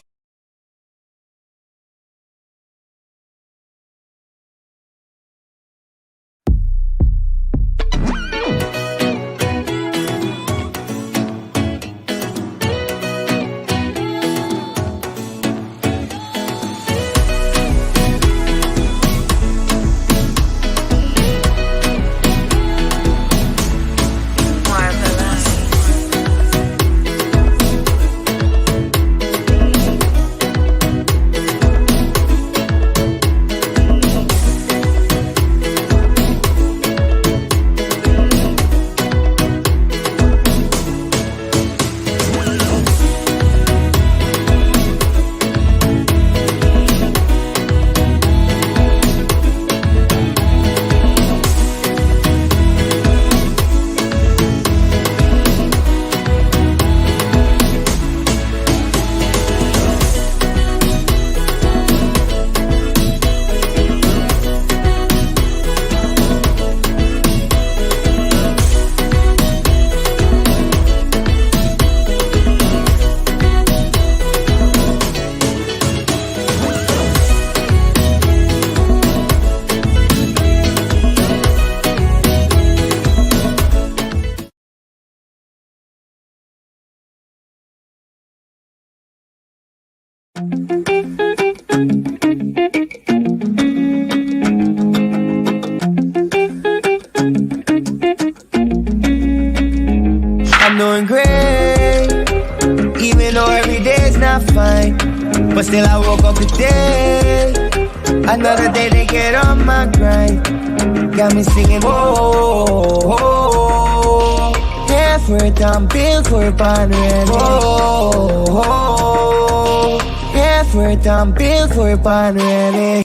I'm doing great, even though every day is not fine. But still I woke up today, another day to get on my grind. Got me singing, whoa, whoa. Effort, I'm built for fun, really. Whoa, whoa. Effort, I'm built for fun, really.